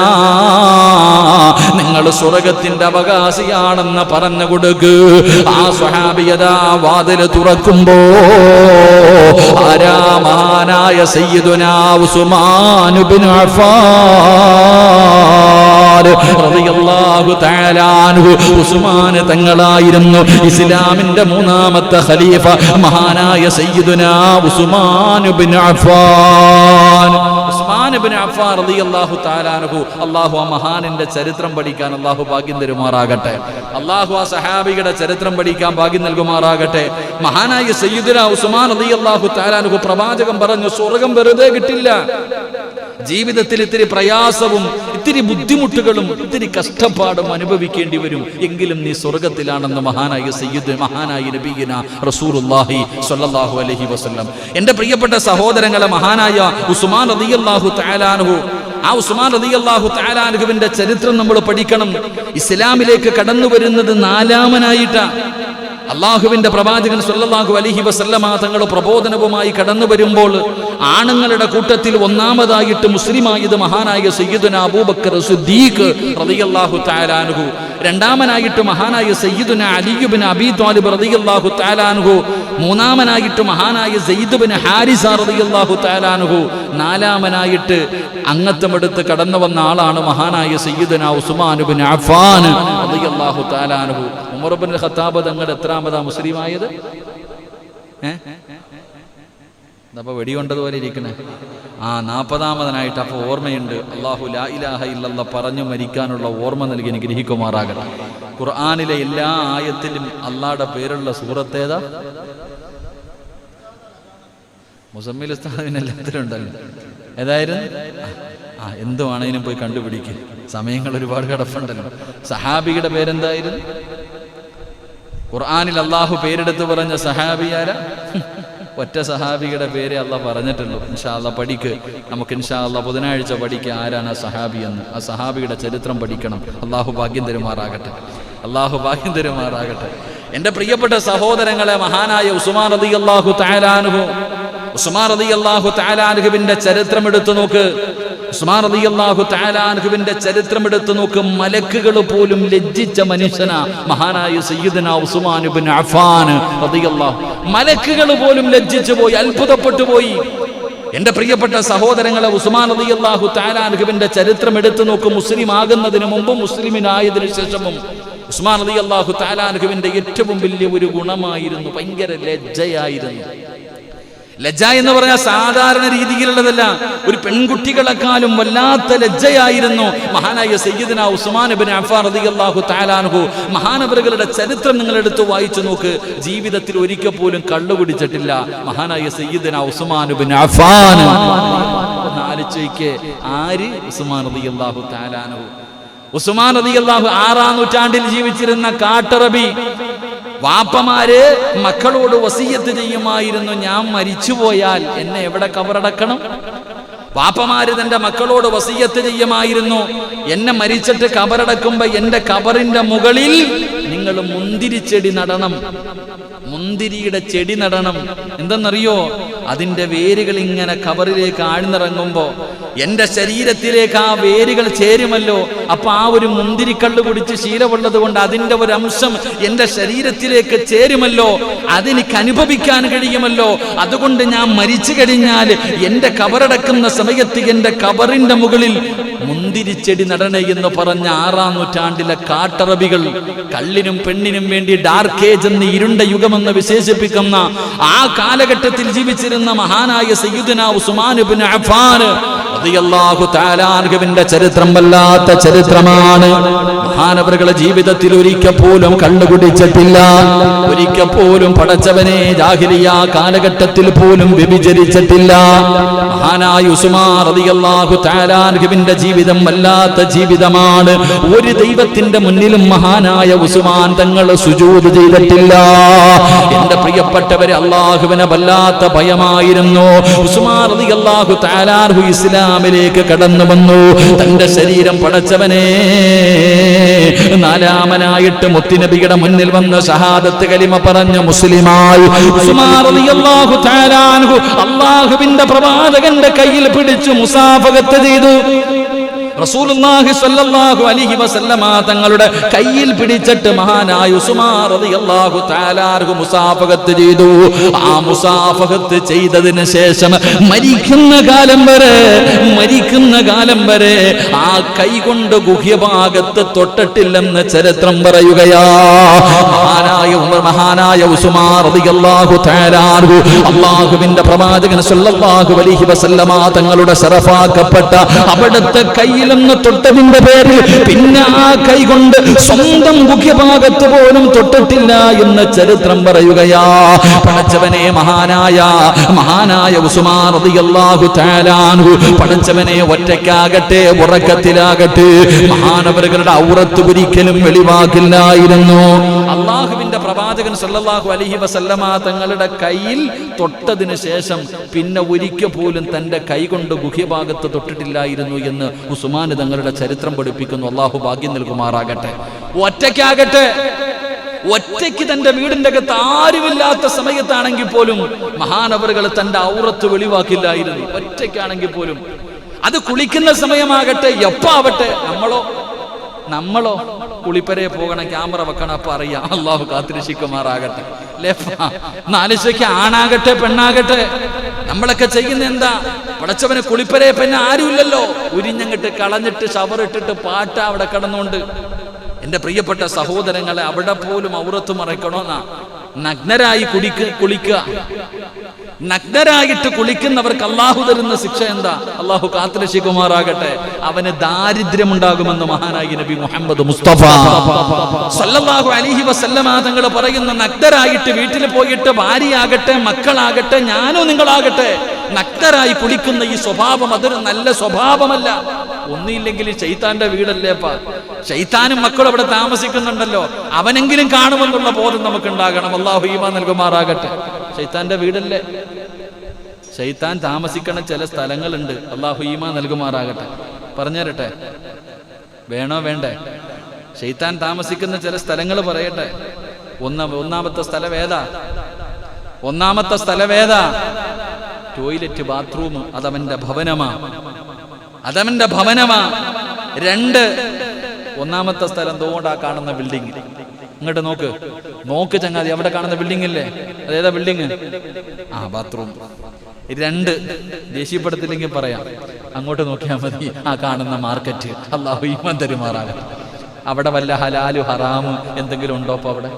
നിങ്ങൾ സ്വർഗത്തിന്റെ അവകാശിയാണെന്ന് പറഞ്ഞു കൊടുക്ക്. ആ സ്വഹാബിയതാ വാതിൽ തുറക്കുമ്പോ ആരാ? മഹാനായ സയ്യിദുനാ ഉസ്മാൻ ഇബ്നു അഫ്ഫാൻ റളിയല്ലാഹു തആല അൻഹു. ഉസ്മാൻ തങ്ങളായിരുന്നു ഇസ്ലാമിന്റെ മൂന്നാമത്തെ ഖലീഫ, മഹാനായ സയ്യിദുനാ ഉസ്മാൻ ഇബ്നു അഫ്ഫാൻ. ഉസ്മാൻ ഉസ്മാൻ ഇബ്നു അഫ്ഫാൻ റളിയല്ലാഹു തആല അൻഹു. അല്ലാഹു ആ മഹാനിന്റെ ചരിത്രം പഠിക്കാൻ അല്ലാഹു ഭാഗ്യം തരുമാറാകട്ടെ. അല്ലാഹു ആ സഹാബിയുടെ ചരിത്രം പഠിക്കാൻ ഭാഗ്യം നൽകുമാറാകട്ടെ. മഹാനായ സയ്യിദുനാ ഉസ്മാൻ റളിയല്ലാഹു തആല അൻഹു പ്രവാചകൻ പറഞ്ഞു, സ്വർഗ്ഗം വെറുതെ കിട്ടില്ല. ജീവിതത്തിൽ ഇത്തിരി പ്രയാസവും ഇത്തിരി ബുദ്ധിമുട്ടുകളും ഇത്തിരി കഷ്ടപ്പാടും അനുഭവിക്കേണ്ടി വരും, എങ്കിലും നീ സ്വർഗത്തിലാണെന്ന് മഹാനായ നബിയിന റസൂലുള്ളാഹി സ്വല്ലല്ലാഹു അലൈഹി വസല്ലം. എൻ്റെ പ്രിയപ്പെട്ട സഹോദരങ്ങളെ, മഹാനായ ഉസ്മാൻ റളിയല്ലാഹു തആല അൻഹു, ആ ഉസ്മാൻ റളിയല്ലാഹു തആല അൻഹുവിന്റെ ചരിത്രം നമ്മൾ പഠിക്കണം. ഇസ്ലാമിലേക്ക് കടന്നു വരുന്നത് 4-ാമനായിട്ടാണ്. അള്ളാഹുവിന്റെ പ്രവാചകൻ സ്വല്ലല്ലാഹു അലൈഹി വസല്ലമ തങ്ങൾ പ്രബോധനവുമായി കടന്നു വരുമ്പോൾ ആണുങ്ങളുടെ കൂട്ടത്തിൽ 1-ാമതായിട്ട് മുസ്ലിമായത് മഹാനായ സയ്യിദുനാ അബൂബക്കർ സിദ്ദീഖ് റളിയല്ലാഹു തആല അൻഹു, 2-ാമനായിട്ട് മഹാനായ സയ്യിദുനാ അലി ഇബ്നു അബീ ത്വാലിബ് റളിയല്ലാഹു തആല അൻഹു, 3-ാമനായിട്ട് മഹാനായ സയ്യിദ് ഇബ്നു ഹാരിസ റളിയല്ലാഹു തആല അൻഹു, 4-ാമനായിട്ട് അംഗത്വമെടുത്ത് കടന്നു വന്ന ആളാണ് മഹാനായ സയ്യിദുനാ ഉസ്മാൻ ഇബ്നു അഫ്ഫാൻ റളിയല്ലാഹു തആല അൻഹു. ഉമർ ഇബ്നുൽ ഖത്താബ് തങ്ങൾ എത്രാമതാ മുസ്ലിമായത്? അപ്പൊ വെടികൊണ്ടതുപോലെ ഇരിക്കണേ. 40-ാമതായിട്ട്. അപ്പൊ ഓർമ്മയുണ്ട്. അല്ലാഹു ലാ ഇലാഹ ഇല്ലല്ലാഹ് പറഞ്ഞു മരിക്കാനുള്ള ഓർമ്മ നൽകി അനുഗ്രഹിക്കുമാറാകട്ടെ. ഖുർആനിലെ എല്ലാ ആയത്തിലും അള്ളാഹുടെ പേരുള്ള സൂറത്തേതാ? മുസമ്മിൽ ഉസ്താദിന് എല്ലാത്തിലും ഉണ്ടല്ലോ. ഏതായിരുന്നു? എന്തുവാണേലും പോയി കണ്ടുപിടിക്കും, സമയങ്ങൾ ഒരുപാട് കിടപ്പുണ്ടല്ലോ. സഹാബിയുടെ പേരെന്തായിരുന്നു? ഖുർആനിൽ അള്ളാഹു പേരെടുത്ത് പറഞ്ഞ സഹാബിയാര? ഒറ്റ സഹാബിയുടെ പേരെ അള്ളാഹ് പറഞ്ഞിട്ടുള്ളൂ. ഇൻഷാ അള്ളാഹ് പഠിക്ക്. നമുക്ക് ഇൻഷാ അള്ളാഹ് ബുധനാഴ്ച പഠിക്കുക ആരാണ് ആ സഹാബി എന്ന്. ആ സഹാബിയുടെ ചരിത്രം പഠിക്കണം. അള്ളാഹു ഭാഗ്യം തരുമാറാകട്ടെ. അള്ളാഹു ഭാഗ്യം തരുമാറാകട്ടെ. എൻ്റെ പ്രിയപ്പെട്ട സഹോദരങ്ങളെ, മഹാനായ ഉസ്മാൻ റളിയല്ലാഹു തആല അൻഹു, ഉസ്മാൻ റളിയല്ലാഹു തആല അൻഹുവിന്റെ ചരിത്രം എടുത്തു നോക്ക്. ഉസ്മാൻ റളിയല്ലാഹു തആല അൻഹുവിന്റെ ചരിത്രം എടുത്തു നോക്ക്. മലക്കുകൾ പോലും ലജ്ജിച്ച മനുഷ്യനാ മഹാനായ സയ്യിദുനാ ഉസ്മാൻ ഇബ്നു അഫ്ഫാൻ റളിയല്ലാഹു. മലക്കുകൾ പോലും ലജ്ജിച്ചു പോയി, അത്ഭുതപ്പെട്ടു പോയി. എൻ്റെ പ്രിയപ്പെട്ട സഹോദരങ്ങളെ, ഉസ്മാൻ റളിയല്ലാഹു തആല അൻഹുവിന്റെ ചരിത്രം എടുത്തു നോക്ക്. മുസ്ലിം ആകുന്നതിന് മുമ്പും മുസ്ലിമിനായതിനു ശേഷവും ഉസ്മാൻ റളിയല്ലാഹു തആല അൻഹുവിന്റെ ഏറ്റവും വലിയ ഒരു ഗുണമായിരുന്നു ഭയങ്കര ലജ്ജയായിരുന്നു. ലജ്ജ എന്ന് പറഞ്ഞാൽ സാധാരണ രീതിയിലുള്ളതല്ല. ഒരു പെൺകുട്ടികളെക്കാളും വല്ലാത്ത ലജ്ജയായിരുന്നു മഹാനായ സയ്യിദുനാ ഉസ്മാൻ ഇബ്നു അഫ്ഫാൻ റളിയല്ലാഹു തആല അൻഹു. മഹാനവറുകളുടെ ചരിത്രം നിങ്ങൾ എടുത്ത് വായിച്ചു നോക്ക്. ജീവിതത്തിൽ ഒരിക്കൽ പോലും കള്ളു കുടിച്ചിട്ടില്ല മഹാനായ സയ്യിദുനാ ഉസ്മാൻ ഇബ്നു അഫ്ഫാൻ. ഒന്ന് ആലോചിക്കേ, ആര്? ഉസ്മാൻ റളിയല്ലാഹു തആല അൻഹു. ഉസ്മാൻ റളിയല്ലാഹു 6-ാം നൂറ്റാണ്ടിൽ ജീവിച്ചിരുന്ന കാട്ടറബി. വാപ്പമാര് മക്കളോട് വസിയത്ത് ചെയ്യുമായിരുന്നു, ഞാൻ മരിച്ചുപോയാൽ എന്നെ എവിടെ കബറടക്കണം? വാപ്പമാര് തന്റെ മക്കളോട് വസിയത്ത് ചെയ്യുമായിരുന്നു, എന്നെ മരിച്ചിട്ട് കബറടക്കുമ്പോ എന്റെ കബറിന്റെ മുകളിൽ നിങ്ങൾ മുന്തിരിച്ചെടി നടണം, മുന്തിരിയുടെ ചെടി നടണം. എന്തെന്നറിയോ? അതിന്റെ വേരുകൾ ഇങ്ങനെ കബറിലേക്ക് ആഴ്ന്നിറങ്ങുമ്പോ എന്റെ ശരീരത്തിലേക്ക് ആ വേരുകൾ ചേരുമല്ലോ. അപ്പൊ ആ ഒരു മുന്തിരിക്കള്ള് കുടിച്ച് ശീലമുള്ളത് കൊണ്ട് അതിന്റെ ഒരു അംശം എന്റെ ശരീരത്തിലേക്ക് ചേരുമല്ലോ, അതെനിക്ക് അനുഭവിക്കാൻ കഴിയുമല്ലോ. അതുകൊണ്ട് ഞാൻ മരിച്ചു കഴിഞ്ഞാൽ എന്റെ കബറടക്കുന്ന സമയത്ത് എന്റെ കബറിന്റെ മുകളിൽ മുന്തിരിച്ചെടി നടണേ എന്ന് പറഞ്ഞ 6-ാം നൂറ്റാണ്ടിലെ കാട്ടറബികൾ, കള്ളിനും പെണ്ണിനും വേണ്ടി ഡാർക്ക് ഏജ് എന്ന് ഇരുണ്ട യുഗമെന്ന് വിശേഷിപ്പിക്കുന്ന ആ കാലഘട്ടത്തിൽ ജീവിച്ചിരുന്ന മഹാനായ സയ്യിദുനാ ഉസ്മാൻ ഇബ്നു അഫ്ഫാൻ റളിയല്ലാഹു തആല അൻഹുവിന്റെ ചരിത്രം വല്ലാത്ത ചരിത്രമാണ്. മഹാനവറുകളുടെ ജീവിതത്തിൽ ഒരിക്കൽ പോലും കള്ളു കുടിച്ചിട്ടില്ല, ഒരിക്കൽ പോലും പടച്ചവനെ ജാഹിലിയ്യ കാലഘട്ടത്തിൽ പോലും വ്യഭിചരിച്ചിട്ടില്ല. മഹാനായ ഉസ്മാൻ റളിയല്ലാഹു തആല അൻഹുവിന്റെ ജീവിതം വല്ലാത്ത ജീവിതമാണ്. ഒരു ദൈവത്തിന്റെ മുന്നിലും മഹാനായ ഉസ്മാൻ തങ്ങൾ സുജൂദ് ചെയ്തിട്ടില്ല. എന്റെ പ്രിയപ്പെട്ടവരെ, അള്ളാഹുവിനെ വല്ലാത്ത ഭയമായിരുന്നു. ഉസ്മാൻ റളിയല്ലാഹു തആല അൻഹു ഇസ്ലാമിലേക്ക് കടന്നു വന്നു. തന്റെ ശരീരം പടച്ചവനെ 4-ാമനായിട്ട് മുത്തുനബിയുടെ മുന്നിൽ വന്ന് ഷഹാദത്ത് കലിമ പറഞ്ഞ മുസ്ലിമായി ഉസ്മാൻ റളിയല്ലാഹു തആല അൻഹു അള്ളാഹുവിന്റെ പ്രവാചകന്റെ കയ്യിൽ പിടിച്ചു മുസാഫഹത്ത് ചെയ്തു. റസൂലുള്ളാഹി സ്വല്ലല്ലാഹു അലൈഹി വസല്ലമ തങ്ങളുടെ കയ്യിൽ പിടിച്ചിട്ട് മഹാനായ ഉസ്മാൻ റളിയല്ലാഹു തആല അൻഹു മുസാഫഹത്ത് ചെയ്തു. ആ മുസാഫഹത്ത് ചെയ്തതിന് ശേഷം മരിക്കുന്ന കാലം വരെ ആ കൈ കൊണ്ട് ഗുഹ്യഭാഗത്ത് തൊട്ടിട്ടില്ലെന്ന് ചരിത്രം പറയുകയാ. മഹാനായ ഉസ്മാൻ റളിയല്ലാഹു തആല അൻഹു അല്ലാഹുവിന്റെ പ്രവാചകൻ സ്വല്ലല്ലാഹു അലൈഹി വസല്ലമ തങ്ങളുടെ ശറഫാക്കപ്പെട്ട അവിടുത്തെ കയ്യിലൊന്ന് തൊട്ടതിന്റെ പേരിൽ പിന്നെ ആ കൈ കൊണ്ട് സ്വന്തം ഗുഹ്യഭാഗത്ത് പോലും തൊട്ടിട്ടില്ല എന്ന് ചരിത്രം പറയുകയാ. പടച്ചവനെ മഹാനായ ഉസ്മാൻ റളിയല്ലാഹു തആല അൻഹു പടച്ചവനെ ഒറ്റയ്ക്കാകട്ടെ ഉറക്കത്തിലാകട്ടെ മഹാനവറുകളുടെ ഔറത്ത് ഒരിക്കലും വെളിവാക്കില്ലായിരുന്നു. അള്ളാഹുവിന്റെ പ്രവാചകൻ സല്ലല്ലാഹു അലൈഹി വസല്ലമ തങ്ങളുടെ കയ്യിൽ തൊട്ടതിന് ശേഷം പിന്നെ ഒരിക്കൽ പോലും തന്റെ കൈ കൊണ്ട് ഗുഹ്യഭാഗത്ത് തൊട്ടിട്ടില്ലായിരുന്നു എന്ന് ഉസ്മാൻ തങ്ങളുടെ ചരിത്രം പഠിപ്പിക്കുന്നു. അള്ളാഹു ഭാഗ്യം നൽകുമാറാകട്ടെ. ഒറ്റയ്ക്ക് തന്റെ വീടിന്റെ അകത്ത് ആരുമില്ലാത്ത സമയത്താണെങ്കിൽ പോലും മഹാനവറുകൾ തന്റെ ഔറത്ത് വെളിവാക്കില്ലായിരുന്നു. ഒറ്റയ്ക്കാണെങ്കിൽ പോലും അത് കുളിക്കുന്ന സമയമാകട്ടെ എപ്പാവട്ടെ. നമ്മളോ കുളിപ്പരയെ പോകണം, ക്യാമറ വെക്കണം, അപ്പൊ അറിയാം. അള്ളാഹു കാത്തിരക്ഷിക്കുമാറാകട്ടെ. നാലിശയ്ക്ക് ആണാകട്ടെ പെണ്ണാകട്ടെ നമ്മളൊക്കെ ചെയ്യുന്ന എന്താ? പടച്ചവന് കുളിപ്പരയെ പിന്നെ ആരുമില്ലല്ലോ, ഉരിഞ്ഞങ്ങിട്ട് കളഞ്ഞിട്ട് ഷവറിട്ടിട്ട് പാട്ട അവിടെ കിടന്നുകൊണ്ട്. എന്റെ പ്രിയപ്പെട്ട സഹോദരങ്ങളെ, അവിടെ പോലും ഔറത്ത് മറയ്ക്കണോന്നാ. നഗ്നരായി കുളിക്കുക. നഗ്നരായിട്ട് കുളിക്കുന്നവർക്ക് അള്ളാഹു തരുന്ന ശിക്ഷ എന്താ? അള്ളാഹു കാത്തുരക്ഷിക്കുമാറാകട്ടെ. അവന് ദാരിദ്ര്യം ഉണ്ടാകുമെന്ന് മഹാനായ നബി മുഹമ്മദ് മുസ്തഫ സല്ലല്ലാഹു അലൈഹി വസല്ലമ തങ്ങൾ പറയുന്ന, നഗ്നരായിട്ട് വീട്ടിൽ പോയിട്ട് ഭാര്യയാകട്ടെ മക്കളാകട്ടെ ഞാനോ നിങ്ങളാകട്ടെ നഗ്നരായി കുളിക്കുന്ന ഈ സ്വഭാവം അതൊരു നല്ല സ്വഭാവമല്ല. ഒന്നില്ലെങ്കിൽ ശൈത്താന്റെ വീടല്ലേപ്പാ. ശൈത്താനും മക്കളും അവിടെ താമസിക്കുന്നുണ്ടല്ലോ, അവനെങ്കിലും കാണുമെന്നുള്ള ബോധം നമുക്ക് ഉണ്ടാകണം. അള്ളാഹു ഈമാൻ നൽകുമാറാകട്ടെ. ശൈത്താന്റെ വീടല്ലേ? ശൈത്താൻ താമസിക്കണ ചില സ്ഥലങ്ങളുണ്ട്. അള്ളാഹു ഈമാൻ നൽകുമാറാകട്ടെ. പറഞ്ഞുതരട്ടെ? വേണോ വേണ്ടേ? ശൈത്താൻ താമസിക്കുന്ന ചില സ്ഥലങ്ങൾ പറയട്ടെ. ഒന്നാമത്തെ സ്ഥലവേദ ടോയ്ലറ്റ് ബാത്റൂം. അതവന്റെ ഭവനമാ. 2, ഒന്നാമത്തെ സ്ഥലം തോണ്ടാ കാണുന്ന ബിൽഡിംഗ്. ഇങ്ങോട്ട് നോക്ക് ചങ്ങാതി, അവിടെ കാണുന്ന ബിൽഡിംഗ് ഇല്ലേ? അതേതാ ബിൽഡിംഗ്? ബാത്റൂം. 2, ദേഷ്യപ്പെടുത്തില്ലെങ്കിൽ പറയാം, അങ്ങോട്ട് നോക്കിയാൽ മതി, ആ കാണുന്ന മാർക്കറ്റ്. അല്ലാഹു ഈമാൻ തരുമാറാകട്ടെ. അവിടെ വല്ല ഹലാലു ഹറാമു എന്തെങ്കിലും ഉണ്ടോ? അപ്പൊ അവിടെ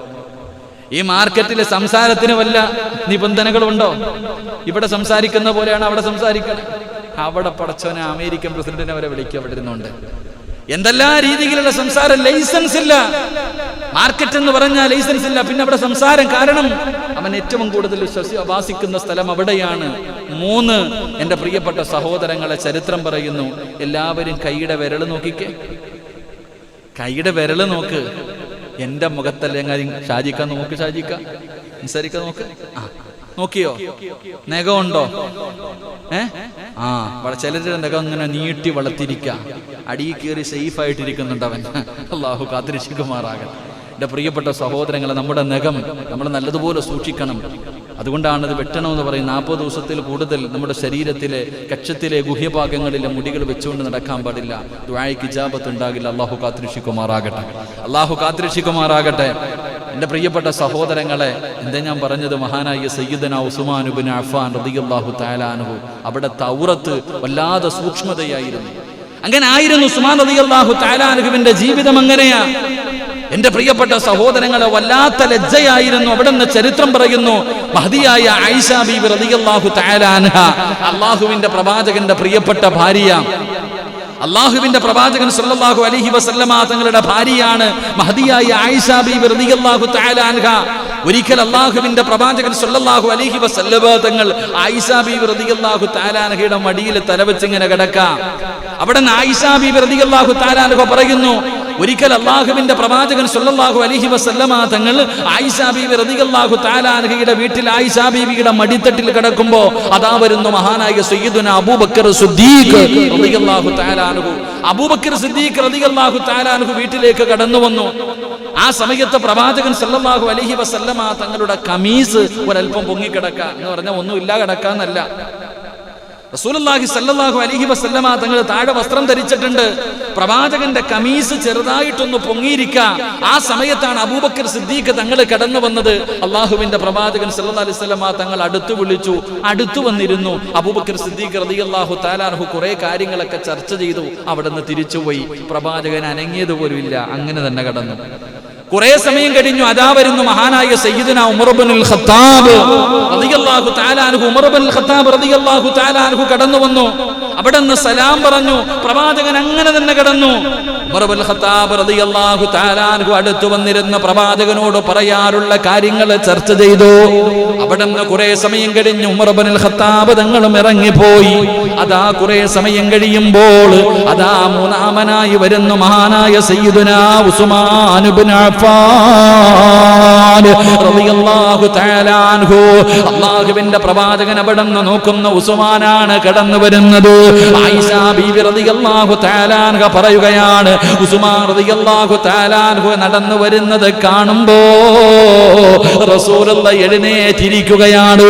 ഈ മാർക്കറ്റിലെ സംസാരത്തിന് വല്ല നിബന്ധനകളുണ്ടോ? ഇവിടെ സംസാരിക്കുന്ന പോലെയാണ് അവിടെ സംസാരിക്കണം. അവിടെ പടച്ചവനെ അമേരിക്കൻ പ്രസിഡന്റിനെ വരെ വിളിക്കുക അവിടെ ഇരുന്നുണ്ട്. എന്തെല്ലാം രീതിയിലുള്ള സംസാരം. ലൈസൻസ് ഇല്ല. മാർക്കറ്റ് എന്ന് പറഞ്ഞാൽ ലൈസൻസ് ഇല്ല. പിന്നെ അവിടെ സംസാരം. കാരണം അവൻ ഏറ്റവും കൂടുതൽ വസിക്കുന്ന സ്ഥലം അവിടെയാണ്. 3, എന്റെ പ്രിയപ്പെട്ട സഹോദരങ്ങളെ, ചരിത്രം പറയുന്നു, എല്ലാവരും കൈയുടെ വിരൽ നോക്കിക്കേ. കൈയുടെ വിരൽ നോക്ക്. എന്റെ മുഖത്തല്ലേ ഷാജിക്ക നോക്ക്. ഷാജിക്ക സംസാരിക്ക നോക്ക്. നോക്കിയോ? നഖമുണ്ടോ? ചിലരുടെ നഖം ഇങ്ങനെ നീട്ടി വളർത്തിരിക്ക. അടിയിൽ കയറി സേഫ് ആയിട്ടിരിക്കുന്നുണ്ട് അവൻ. അള്ളാഹു കാത്തിരക്ഷിക്കുമാറാകട്ടെ. എന്റെ പ്രിയപ്പെട്ട സഹോദരങ്ങളെ, നമ്മുടെ നഖം നമ്മൾ നല്ലതുപോലെ സൂക്ഷിക്കണം. അതുകൊണ്ടാണ് ഇത് വെട്ടണമെന്ന് പറയും. 40 ദിവസത്തിൽ കൂടുതൽ നമ്മുടെ ശരീരത്തിലെ കക്ഷത്തിലെ ഗുഹ്യഭാഗങ്ങളിലെ മുടികൾ വെച്ചുകൊണ്ട് നടക്കാൻ പാടില്ല. ദുആയ്ക്ക് ഇജാബത്ത് ഉണ്ടാകില്ല. അള്ളാഹു കാത്തിരക്ഷിക്കുമാറാകട്ടെ. എന്റെ പ്രിയപ്പെട്ട സഹോദരങ്ങളെ, എന്താ ഞാൻ പറഞ്ഞത്? മഹാനായ സയ്യിദനാ ഉസ്മാൻ ഇബ്നു അഫ്ഫാൻ റളിയല്ലാഹു തആല അൻഹു അവിടുത്തെ ഔറത്ത് വല്ലാതെ സൂക്ഷ്മതയായിരുന്നു. അങ്ങനെ ആയിരുന്നു ഉസ്മാൻ റളിയല്ലാഹു തആല അൻഹുവിന്റെ ജീവിതം. അങ്ങനെയാ എന്റെ പ്രിയപ്പെട്ട സഹോദരങ്ങളെ, വല്ലാത്ത ലജ്ജയായിരുന്നു. അവിടുന്ന് ചരിത്രം പറയുന്നു, മഹദിയായ ആയിഷ ബീവി റളിയല്ലാഹു തആല അൻഹ, അല്ലാഹുവിന്റെ പ്രവാചകന്റെ പ്രിയപ്പെട്ട ഭാര്യ, അള്ളാഹുവിന്റെ പ്രവാചകൻ സല്ലല്ലാഹു അലൈഹി വസല്ലമ തങ്ങളുടെ ഭാര്യയാണ് മഹദിയായ ആയിഷ ബീവി റളിയല്ലാഹു തആല അൻഹ. ഒരിക്കൽ അള്ളാഹുവിന്റെ പ്രവാചകൻ സല്ലല്ലാഹു അലൈഹി വസല്ലമ തങ്ങൾ ആയിഷ ബീവി റളിയല്ലാഹു തആല അൻഹയുടെ മടിയിൽ തലവെച്ചിങ്ങനെ കിടക്കാം. അവിടെ ആയിഷ ബീവി റളിയല്ലാഹു തആല അൻഹ പറയുന്നു, ഒരിക്കൽ അള്ളാഹുവിന്റെ പ്രവാചകൻ സല്ലല്ലാഹു അലൈഹി വസല്ലമ തങ്ങൾ ആയിഷ ബീവി റളിയല്ലാഹു തആല അൻഹയുടെ വീട്ടിൽ ആയിഷ ബീവിയുടെ മടിത്തട്ടിൽ കിടക്കുമ്പോ അതാ വരുന്നു മഹാനായ സയ്യിദുനാ അബൂബക്കർ സിദ്ദീഖ് റളിയല്ലാഹു തആല അൻഹു. അബൂബക്കർ സിദ്ദീഖ് റളിയല്ലാഹു തആല അൻഹു വീട്ടിലേക്ക് കടന്നു വന്നു. ആ സമയത്ത് പ്രവാചകൻ സല്ലല്ലാഹു അലൈഹി വസല്ലമ തങ്ങളുടെ കമീസ് ഒരൽപ്പം പൊങ്ങിക്കിടക്ക എന്ന് പറഞ്ഞാൽ ഒന്നുമില്ല കിടക്കാന്നല്ല. റസൂലുള്ളാഹി സ്വല്ലല്ലാഹു അലൈഹി വസല്ലമ തങ്ങൾ താഴെ വസ്ത്രം ധരിച്ചിട്ടുണ്ട്. പ്രവാചകന്റെ കമീസ് ചെറുതായിട്ടൊന്ന് പൊങ്ങിയിരിക്ക. ആ സമയത്താണ് അബൂബക്കർ സിദ്ദീഖ് തങ്ങൾ കടന്നു വന്നത്. അള്ളാഹുവിന്റെ പ്രവാചകൻ സ്വല്ലല്ലാഹു അലൈഹി വസല്ലമ തങ്ങൾ അടുത്ത് വിളിച്ചു, അടുത്തു വന്നിരുന്നു. അബൂബക്കർ സിദ്ദീഖ് റളിയല്ലാഹു തആല അൻഹു കുറെ കാര്യങ്ങളൊക്കെ ചർച്ച ചെയ്തു. അവിടെ നിന്ന് തിരിച്ചുപോയി. പ്രവാചകൻ അനങ്ങിയത് പോലും ഇല്ല, അങ്ങനെ തന്നെ കടന്നു. കുറെ സമയം കഴിഞ്ഞു. അതാ വരുന്നു മഹാനായ സയ്യിദുനാ ഉമർ ഇബ്നുൽ ഖത്താബ് റളിയല്ലാഹു തആല അൻഹു. ഉമർ ഇബ്നുൽ ഖത്താബ് റളിയല്ലാഹു തആല അൻഹു കടന്നു വന്നു. അവിടെ നിന്ന് സലാം പറഞ്ഞു. പ്രവാചകൻ അങ്ങനെ തന്നെ കടന്നു. ഉമർ ഇബ്നുൽ ഖത്താബ് റളിയല്ലാഹു തആല അൻഹു അടുത്ത് വന്നിരുന്ന പ്രവാചകനോട് പറയാറുള്ള കാര്യങ്ങൾ ചർച്ച ചെയ്തു. അവിടെ നിന്ന് കുറെ സമയം കഴിഞ്ഞു. ഉമർ ഇബ്നുൽ ഖത്താബ് തങ്ങളും ഇറങ്ങിപ്പോയി. അതാ കുറെ സമയം കഴിയുമ്പോൾ അതാ മൂന്നാമനായി വരുന്നു മഹാനായ സയ്യിദുനാ ഉസ്മാൻ ഇബ്നു അള്ളാഹുവിന്റെ പ്രവാചകൻ അവിടെ നിന്ന് നോക്കുന്ന ഉസ്മാനാണ് കടന്നു വരുന്നത്. ആയിഷ ബീവി റളിയല്ലാഹു തആല അൻഹ പറയുകയാണ്, ഉസ്മാൻ റളിയല്ലാഹു തആല അൻഹു നടന്നു വരുന്നത് കാണുമ്പോ റസൂലുള്ളാഹി എഴുന്നേറ്റിരിക്കുകയാണ്.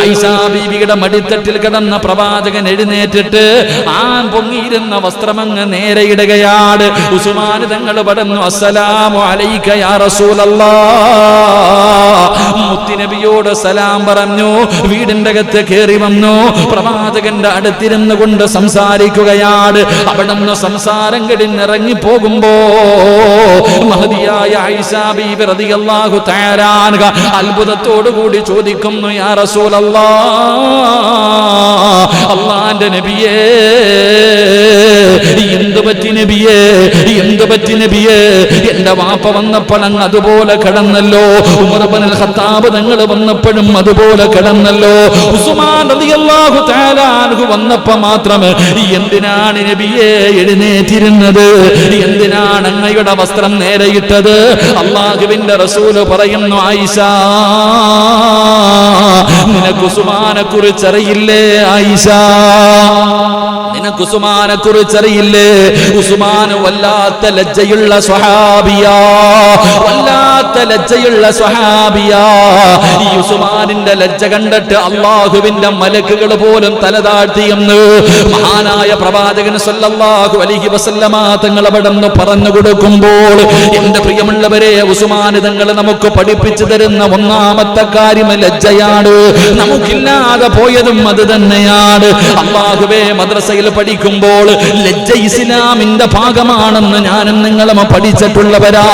ആയിഷ ബീവിയുടെ മടിത്തട്ടിൽ കിടന്ന പ്രവാചകൻ എഴുന്നേറ്റിട്ട് ആ പൊങ്ങിയിരുന്ന വസ്ത്രമങ്ങ് നേരെ ഇടുകയാണ്. ഉസ്മാൻ തങ്ങൾ പറഞ്ഞു, അസ്സലാമു അലൈക യാ റസൂലല്ലാഹ്. മുത്തുനബിയോട് സലാം പറഞ്ഞു. വീടിന്റെ അകത്ത് കയറി വന്നു. പ്രവാചകന്റെ അടുത്തിരുന്നു കൊണ്ട് സംസാരിക്കുകയാണ്. അവിടെ നിന്ന് സംസാരം കഴിഞ്ഞിറങ്ങി പോകുമ്പോ മഹദിയായ ആയിഷ ബീബി റളിയല്ലാഹു തആല അൻഹ അത്ഭുതത്തോടു കൂടി ചോദിക്കുന്നു, യാ റസൂലല്ലാഹ്, അല്ലാഹുവിന്റെ നബിയേ, എന്തു പറ്റി നബിയേ, എന്തു പറ്റി നബിയേ? എന്റെ വാപ്പ വന്നപ്പോൾ അങ്ങ് അതുപോലെ കിടന്നല്ലോ. ഉമർ ഇബ്നുൽ ഖത്താബ് തങ്ങൾ വന്നപ്പോഴും അതുപോലെ കിടന്നല്ലോ. ഉസ്മാൻ റളിയല്ലാഹു തആല അൻഹു വന്നപ്പോൾ മാത്രം എന്തിനാണ് നബിയെ എഴുന്നേറ്റിരുന്നത്? എന്തിനാണ് അങ്ങയുടെ വസ്ത്രം നേരെയിട്ടത്? അല്ലാഹുവിന്റെ റസൂല് പറയുന്നു, ആയിഷ, നിനക്ക് ഉസ്മാനെ കുറിച്ചറിയില്ലേ? ആയിഷ, നിനക്ക് ഉസ്മാനെ കുറിച്ചറിയില്ലേ? ഉസ്മാൻ വല്ലാത്ത ലജ്ജയുള്ള സ്വഹാബിയാ, വല്ലാത്ത ലജ്ജയുള്ള സ്വഹാബിയാ. ഈ ഉസ്മാനിന്റെ ലജ്ജ കണ്ടിട്ട് അള്ളാഹുവിന്റെ മലക്കുകൾ പോലും തലതാഴ്ത്തിയെന്ന് മഹാനായ പ്രവാചകൻ സല്ലല്ലാഹു അലൈഹി വസല്ലമ തങ്ങൾ അവിടെ നിന്ന് പറഞ്ഞു കൊടുക്കുമ്പോൾ, എന്റെ പ്രിയമുള്ളവരെ, ഉസ്മാൻ തങ്ങൾ നമുക്ക് പഠിപ്പിച്ചു തരുന്ന ഒന്നാമത്തെ കാര്യം ലജ്ജയാണ്. നമുക്കില്ലാതെ പോയതും അത് തന്നെയാണ്. അള്ളാഹുവേ, മദ്രസയിൽ പഠിക്കുമ്പോൾ ലജ്ജ ഇസ്ലാമിന്റെ ഭാഗമാണെന്ന് ഞാനും നിങ്ങളും പഠിച്ചിട്ടുള്ളവരാ.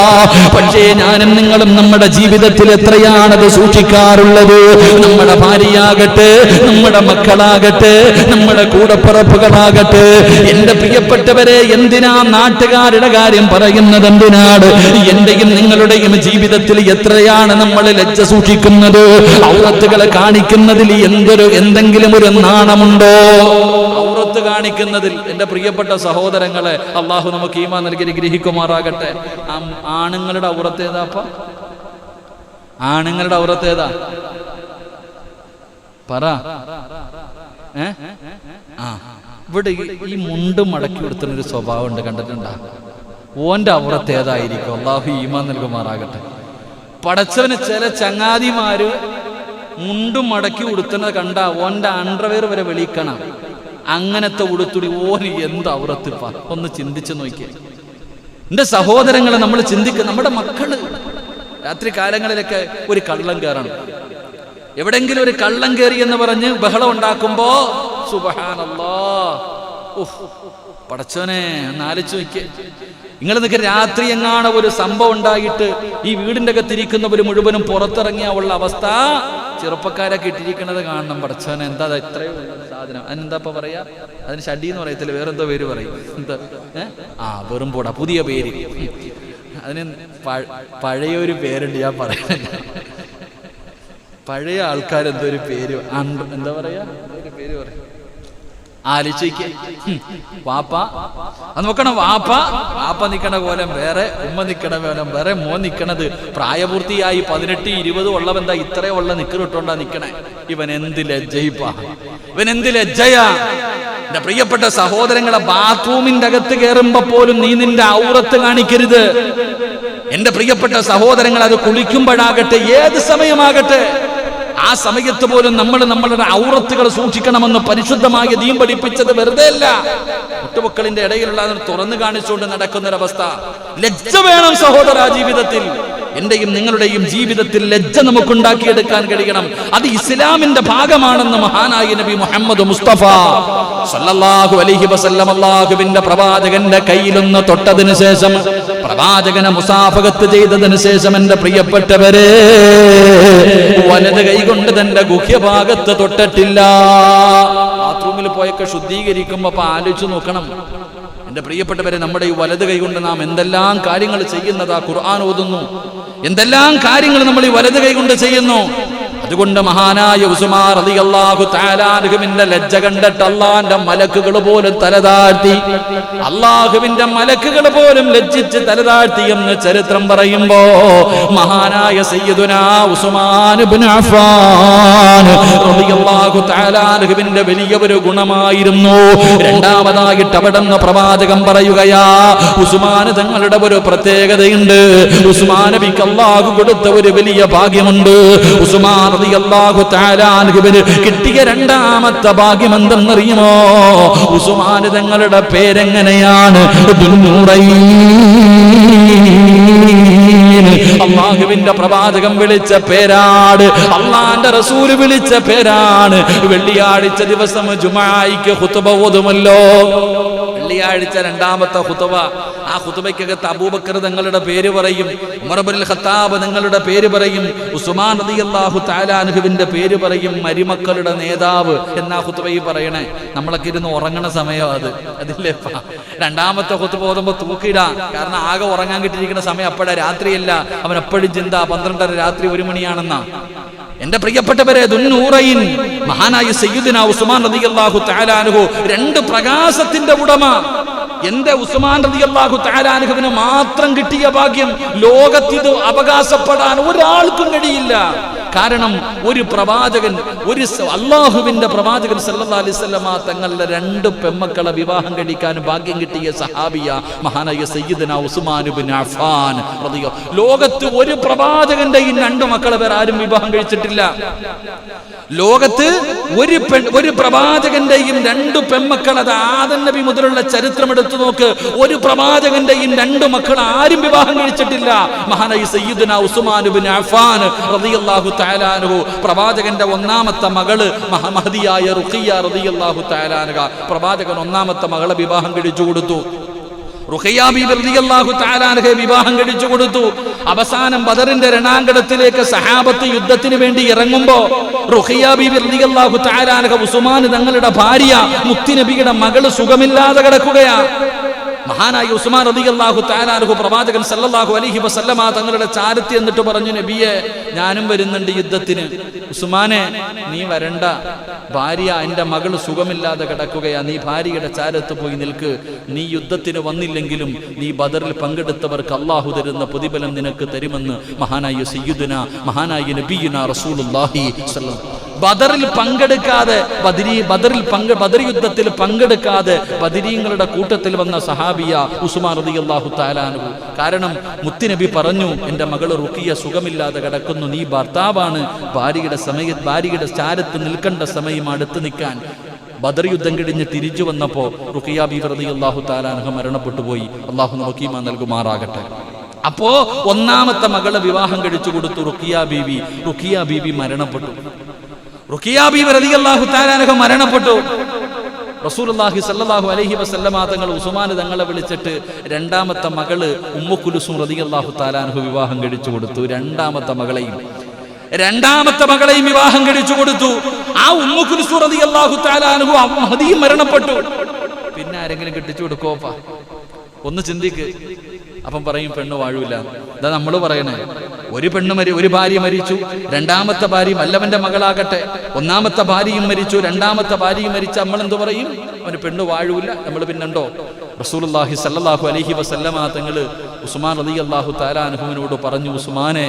പക്ഷേ ഞാനും നിങ്ങളും നമ്മുടെ ജീവിതത്തിൽ എത്രയാണത് സൂക്ഷിക്കാറുള്ളത്? നമ്മുടെ ഭാര്യയാകട്ടെ, നമ്മുടെ മക്കളാകട്ടെ, നമ്മുടെ കൂടപ്പിറപ്പുകളാകട്ടെ, എന്റെ പ്രിയപ്പെട്ടവരെ, എന്തിനാ നാട്ടുകാരുടെ കാര്യം പറയുന്നത്? എന്തിനാണ്? എന്റെയും നിങ്ങളുടെയും ജീവിതത്തിൽ എത്രയാണ് നമ്മൾ ലജ്ജ സൂക്ഷിക്കുന്നത്? ഔറത്തുകളെ കാണിക്കുന്നതിൽ എന്തെങ്കിലും ഒരു നാണമുണ്ടോ? ഔറത്ത് കാണിക്കുന്നതിൽ എന്റെ പ്രിയപ്പെട്ട സഹോദരങ്ങളെ, അള്ളാഹു നമുക്ക് ഈമാൻ നൽകി ഗ്രഹിക്കുമാറാകട്ടെ. ആണുങ്ങളുടെ ഔറത്ത് ഏതാപ്പ? ആണുങ്ങളുടെ ഔറത്ത് ഏതാ? പറ. ഇവിടെ ഈ മുണ്ട് മടക്കി കൊടുത്തുന്നൊരു സ്വഭാവം ഉണ്ട്, കണ്ടിട്ടുണ്ടാ? ഓന്റെ ഔറത്ത് ഏതായിരിക്കും? അള്ളാഹു ഈമാൻ നൽകുമാറാകട്ടെ. പടച്ചവന് ചില ചങ്ങാതിമാര് മുണ്ടും മടക്കി ഉടുത്തുന്നത് കണ്ട ഓന്റെ അണ്ടർവെയർ വരെ വെളിക്കണം. അങ്ങനത്തെ ഉടുത്തുടി ഓന് എന്ത് ഔറത്തിപ്പ? ഒന്ന് ചിന്തിച്ചു നോക്കിയേ എന്റെ സഹോദരങ്ങളെ. നമ്മൾ ചിന്തിക്കുക, നമ്മുടെ മക്കള് രാത്രി കാലങ്ങളിലൊക്കെ ഒരു കള്ളം കയറണം. എവിടെങ്കിലും ഒരു കള്ളം കയറി എന്ന് പറഞ്ഞ് ബഹളം ഉണ്ടാക്കുമ്പോ സുബ്ഹാനല്ലാഹ്, പടച്ചോനെ ഒന്ന് ആലോചിച്ച് നോക്കിയേ. നിങ്ങൾ നിനക്ക് രാത്രി എങ്ങാണ് ഒരു സംഭവം ഉണ്ടായിട്ട് ഈ വീടിന്റെ അകത്തിരിക്കുന്നവർ മുഴുവനും പുറത്തിറങ്ങിയ ഉള്ള അവസ്ഥ ചെറുപ്പക്കാരൊക്കെ ഇട്ടിരിക്കുന്നത് കാണണം. പടച്ചോനെ, എന്താ ഇത്രയും സാധനം? അതിനെന്താ പറയാ? അതിന് ഷഡി എന്ന് പറയത്തില്ല, വേറെന്തോ പേര് പറയും. എന്താ? വെറും പോടാ, പുതിയ പേര്. അതിന് പഴയൊരു പേരുണ്ട്, ഞാൻ പറയുന്നില്ല. പഴയ ആൾക്കാരെന്തോ ഒരു പേര്, എന്താ പറയാ, പേര് പറയും. ആലോചിക്ക്. വാപ്പ അത് നോക്കണം. വാപ്പ നിക്കണ കോലം വേറെ, ഉമ്മ നിക്കണ കോലം വേറെ, മോൻ നിക്കണത് പ്രായപൂർത്തിയായി 18, 20 ഉള്ളവെന്താ ഇത്രയുള്ള നിക്കറിട്ടോണ്ടാ നിക്കണേ? ഇവൻ എന്ത് ലജ്ജയിപ്പാ, ഇവൻ എന്ത് ലജ്ജയാ! എന്റെ പ്രിയപ്പെട്ട സഹോദരങ്ങളെ, ബാത്റൂമിന്റെ അകത്ത് കയറുമ്പോ പോലും നീ നിന്റെ ഔറത്ത് കാണിക്കരുത്. എന്റെ പ്രിയപ്പെട്ട സഹോദരങ്ങൾ, അത് കുളിക്കുമ്പോഴാകട്ടെ, ഏത് സമയമാകട്ടെ, ആ സമയത്ത് പോലും നമ്മൾ നമ്മളുടെ ഔറത്തുകൾ സൂക്ഷിക്കണമെന്ന് പരിശുദ്ധമായ ദീൻ പഠിപ്പിച്ചത് വെറുതെ അല്ല. മുട്ടുമക്കളിന്റെ ഇടയിലുള്ള തുറന്നു കാണിച്ചുകൊണ്ട് നടക്കുന്നൊരവസ്ഥ. ലജ്ജ വേണം സഹോദര ജീവിതത്തിൽ. എന്റെയും നിങ്ങളുടെയും ജീവിതത്തിൽ ലജ്ജ നമുക്കുണ്ടാക്കിയെടുക്കാൻ കഴിയണം. അത് ഇസ്ലാമിന്റെ ഭാഗമാണെന്ന് മഹാനായ നബി മുഹമ്മദ് മുസ്തഫ സല്ലല്ലാഹു അലൈഹി വസല്ലം അല്ലാഹുവിന്റെ പ്രവാചകന്റെ കയ്യിലൊന്ന് തൊട്ടതിനു ശേഷം, പ്രവാചകനെ മുസാഫഹത്ത് ചെയ്തതിനു ശേഷം, എന്റെ പ്രിയപ്പെട്ടവരെ, വലത് കൈകൊണ്ട് തന്റെ ഗുഹ്യഭാഗത്ത് തൊട്ടിട്ടില്ല. ബാത്റൂമിൽ പോയൊക്കെ ശുദ്ധീകരിക്കുമ്പോ ആലോചിച്ച് നോക്കണം എന്റെ പ്രിയപ്പെട്ടവരെ, നമ്മുടെ ഈ വലത് കൈകൊണ്ട് നാം എന്തെല്ലാം കാര്യങ്ങൾ ചെയ്യുന്നതാ. ഖുർആൻ ഓതുന്നു, എന്തെല്ലാം കാര്യങ്ങൾ നമ്മൾ ഈ വലത് കൈകൊണ്ട് ചെയ്യുന്നു. അതുകൊണ്ട് മഹാനായ ഉസ്മാൻ റളിയല്ലാഹു തആല അൻഹുവിന്റെ ലജ്ജ കണ്ടിട്ട് അല്ലാഹുവിന്റെ മലക്കുകൾ പോലും തലതാഴ്ത്തി, അല്ലാഹുവിന്റെ മലക്കുകൾ പോലും ലജ്ജിച്ച് തലതാഴ്ത്തി എന്ന് ചരിത്രം പറയുമ്പോ മഹാനായ സയ്യിദുനാ ഉസ്മാൻ ഇബ്നു അഫ്ഫാൻ റളിയല്ലാഹു തആല അൻഹുവിന്റെ വലിയ ഒരു ഗുണമായിരുന്നു. രണ്ടാമതായിട്ട് അവിടുന്ന് പ്രവാചകൻ പറയുകയാ, ഉസ്മാൻ തങ്ങളുടെ ഒരു പ്രത്യേകതയുണ്ട്. ഉസ്മാൻ നബിക്ക് അല്ലാഹു കൊടുത്ത ഒരു വലിയ ഭാഗ്യമുണ്ട്. ഉസ്മാൻ റളിയല്ലാഹു തആല അൻഹുവിന് കിട്ടിയ രണ്ടാമത്തെ ഭാഗ്യം എന്തെന്നറിയുമോ? ഉസ്മാൻ തങ്ങളുടെ പേരെങ്ങനെയാണ്? അല്ലാഹുവിന്റെ പ്രവാചകൻ വിളിച്ച പേരാണ്, അല്ലാഹുവിന്റെ റസൂൽ വിളിച്ച പേരാണ്. വെള്ളിയാഴ്ച ദിവസം ജുമുഅയ്ക്ക് ഖുതുബ ഓതുമല്ലോ. വെള്ളിയാഴ്ച രണ്ടാമത്തെ ഖുതുബ, ആ ഖുതുബയ്ക്കകത്ത് അബൂബക്കർ തങ്ങളുടെ പേര് പറയും, ഉമർ ഇബ്നുൽ ഖത്താബ് തങ്ങളുടെ പേര് പറയും, ഉസ്മാൻ റളിയല്ലാഹു തആല അൻഹുവിന്റെ പേര് പറയും. മരുമക്കളുടെ നേതാവ് എന്നാ ഖുതുബയിൽ പറയണേ. നമ്മളൊക്കെ ഇരുന്ന് ഉറങ്ങണ സമയം അതില്ലേ. രണ്ടാമത്തെ ഖുതുബ ഓതുമ്പോൾ തൂക്കിടാ. കാരണം ആകെ ഉറങ്ങാൻ കിട്ടിയിരിക്കുന്ന സമയം അപ്പോഴാ, രാത്രിയല്ല. അവൻ എപ്പോഴും ചിന്ത 12:30 രാത്രി 1 മണിയാണെന്നാ. എന്റെ പ്രിയപ്പെട്ടവരെ, ദുന്നൂറൈൻ മഹാനായ സയ്യിദുനാ ഉസ്മാൻ റളിയല്ലാഹു തആല അൻഹു, രണ്ട് പ്രകാശത്തിന്റെ ഉടമ. എന്റെ ഉസ്മാൻ റളിയല്ലാഹു തആല അൻഹുവിന് മാത്രം കിട്ടിയ ഭാഗ്യം ലോകത്തിത് അവകാശപ്പെടാൻ ഒരാൾക്കും കഴിയില്ല. കാരണം ഒരു പ്രവാചകൻ, ഒരു അല്ലാഹുവിന്റെ പ്രവാചകൻ സല്ലല്ലാഹു അലൈഹി വസല്ലമ തങ്ങളുടെ 2 പെമ്മക്കളെ വിവാഹം കഴിക്കാൻ ഭാഗ്യം കിട്ടിയ സഹാബിയ മഹാനായ സയ്യിദുനാ ഉസ്മാൻ ഇബ്നു അഫ്ഫാൻ റളിയല്ലാഹു. ലോകത്ത് ഒരു പ്രവാചകന്റെ ഈ 2 മക്കളെ വേറെ ആരും വിവാഹം കഴിച്ചിട്ടില്ല. ലോകത്ത് ഒരു പ്രവാചകന്റെയും 2 പെമ്മക്കൾ, അത് ആദം നബി മുതലുള്ള ചരിത്രം എടുത്തു നോക്ക്, ഒരു പ്രവാചകന്റെയും 2 മക്കൾ ആരും വിവാഹം കഴിച്ചിട്ടില്ല. മഹാനായ സയ്യിദുനാ ഉസ്മാൻ ഇബ്നു അഫ്ഫാൻ റളിയല്ലാഹു തആല അൻഹു, പ്രവാചകന്റെ 1ാമത്തെ മകള് മഹദിയായ റുഖിയ റളിയല്ലാഹു തആല അൻഹ, പ്രവാചകൻ 1ാമത്തെ മകളെ വിവാഹം കഴിച്ചു കൊടുത്തു. റുഖിയ ബീബി റളിയല്ലാഹു തആല അൻഹയെ വിവാഹം കഴിച്ചു കൊടുത്തു. അവസാനം ബദറിന്റെ രണാങ്കണത്തിലേക്ക് സഹാബത്ത് യുദ്ധത്തിന് വേണ്ടി ഇറങ്ങുമ്പോ റുഖിയ ബീബി റളിയല്ലാഹു തആല അൻഹ, ഉസ്മാൻ തങ്ങളുടെ ഭാര്യ മുത്തുനബിയുടെ മകള് സുഖമില്ലാതെ കിടക്കുകയാ. മഹാനായ ഉസ്മാൻ റളിയല്ലാഹു തആല അൻഹു പ്രവാചകൻ സല്ലല്ലാഹു അലൈഹി വസല്ലമ തങ്ങളുടെ ചാരത്തി എന്നിട്ട് പറഞ്ഞു, നബിയെ, ഞാനും വരുന്നുണ്ട് യുദ്ധത്തിന്. ഉസ്മാനെ, നീ വരണ്ട, ഭാര്യ, എൻ്റെ മകള് സുഖമില്ലാതെ കിടക്കുകയാ, നീ ഭാര്യയുടെ ചാരത്ത് പോയി നിൽക്ക്. നീ യുദ്ധത്തിന് വന്നില്ലെങ്കിലും നീ ബദറിൽ പങ്കെടുത്തവർക്ക് അല്ലാഹു തരുന്ന പ്രതിഫലം നിനക്ക് തരുമെന്ന് മഹാനായ സയ്യിദുനാ, മഹാനായ നബിയുനാ റസൂലുള്ളാഹി സ്വല്ലല്ലാഹു. ബദറിൽ പങ്കെടുക്കാതെ, ബദർ യുദ്ധത്തിൽ പങ്കെടുക്കാതെ ബദരീങ്ങളുടെ കൂട്ടത്തിൽ വന്ന സഹാബിയ ഉസ്മാൻ റളിയല്ലാഹു തആല അൻഹു. കാരണം മുത്തുനബി പറഞ്ഞു, എൻ്റെ മകള് റുഖിയ സുഖമില്ലാതെ കിടക്കുന്നു, നീ ഭർത്താവാണ്, ഭാര്യയുടെ ചാരത്ത് നിൽക്കേണ്ട സമയം അടുത്ത് നിൽക്കാൻ. ബദർ യുദ്ധം കഴിഞ്ഞ് തിരിച്ചു വന്നപ്പോ റുഖിയ ബീവി റളിയല്ലാഹു തആല അൻഹ മരണപ്പെട്ടു പോയി. അല്ലാഹു നമുക്ക് ഈമാൻ നൽകുമാറാകട്ടെ. അപ്പോ 1ാമത്തെ മകളെ വിവാഹം കഴിച്ചു കൊടുത്തു റുഖിയ ബീവി മരണപ്പെട്ടു. റുഖിയ ബീവി റളിയല്ലാഹു തആല അൻഹ മരണപ്പെട്ടു. റസൂലുള്ളാഹി സ്വല്ലല്ലാഹു അലൈഹി വസല്ലമ തങ്ങൾ ഉസ്മാൻ തങ്ങളെ വിളിച്ചിട്ട് 2ാമത്തെ മകള് ഉമ്മു കുൽസൂം റളിയല്ലാഹു തആല അൻഹ വിവാഹം കഴിച്ചു കൊടുത്തു. 2ാമത്തെ മകളെയും വിവാഹം കഴിച്ചു കൊടുത്തു. ആ ഉമ്മു കുൽസൂം റളിയല്ലാഹു തആല അൻഹ മഹദിയും മരണപ്പെട്ടു. പിന്നെ ആരെങ്കിലും കെട്ടിച്ചു കൊടുക്കോപ്പാ? ഒന്ന് ചിന്തിക്ക്. അപ്പം പറയും പെണ്ണ് വാഴൂല. ഇതാ നമ്മൾ പറയണേ, ഒരു ഭാര്യ മരിച്ചു, 2ാമത്തെ ഭാര്യ വല്ലവന്റെ മകളാകട്ടെ, 1ാമത്തെ ഭാര്യയും മരിച്ചു, 2ാമത്തെ ഭാര്യയും മരിച്ച നമ്മൾ എന്ത് പറയും? അവന് പെണ്ണ് വാഴൂല. നമ്മൾ പിന്നെണ്ടോ? റസൂലുള്ളാഹി സ്വല്ലല്ലാഹു അലൈഹി വസല്ലമ തങ്ങൾ ഉസ്മാൻ റളിയല്ലാഹു തആല അൻഹുവിനോട് പറഞ്ഞു, ഉസ്മാനെ,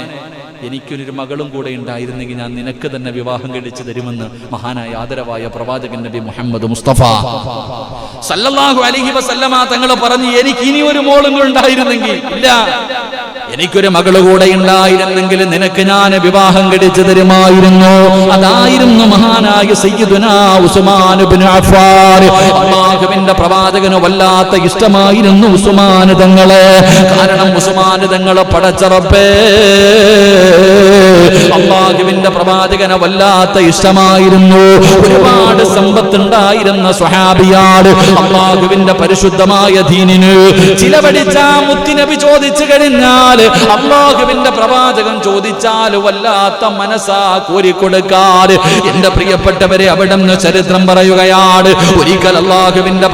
എനിക്കൊരു മകളും കൂടെ ഉണ്ടായിരുന്നെങ്കിൽ ഞാൻ നിനക്ക് തന്നെ വിവാഹം കഴിച്ചു തരുമെന്ന് മഹാനായ ആദരവായ പ്രവാചകൻ നബി മുഹമ്മദ് മുസ്തഫ സല്ലല്ലാഹു അലൈഹി വസല്ലമ തങ്ങൾ പറഞ്ഞു, എനിക്ക് ഇനി ഒരു മോളും കൂടെ ഉണ്ടായിരുന്നെങ്കിൽ. ഇല്ല, എനിക്കൊരു മകള് കൂടെ ഉണ്ടായിരുന്നെങ്കിൽ നിനക്ക് ഞാൻ വിവാഹം കഴിച്ചു തരുമായിരുന്നു. അതായിരുന്നു മഹാനായ സയ്യിദുനാ ഉസ്മാൻ ഇബ്നു അഫ്ഫാൻ. അല്ലാഹുവിന്റെ പ്രവാചകന് വല്ലാത്ത ഇഷ്ടമായിരുന്നു ഉസ്മാൻ തങ്ങളെ. കാരണം ഉസ്മാൻ തങ്ങളെ പടച്ച റബ്ബേ, അല്ലാഹുവിന്റെ പ്രവാചകനെ വല്ലാത്ത ഇഷ്ടമായിരുന്നു. ഒരുപാട് സമ്പത്തുണ്ടായിരുന്ന സ്വഹാബിയാണ്. അല്ലാഹുവിന്റെ പരിശുദ്ധമായ ദീനിന് ചിലവഴിച്ച മുത്തുനബി ചോദിച്ചു കഴിഞ്ഞാൽ, അല്ലാഹുവിന്റെ പ്രവാചകൻ ചോദിച്ചാൽ വല്ലാത്ത മനസ്സാ കോരിക്കൊടുക്കാറ്. എന്റെ പ്രിയപ്പെട്ടവരെ, അവിടുന്ന് ചരിത്രം പറയുകയാണ്. ഒരിക്കൽ അല്ലാഹുവിന്റെ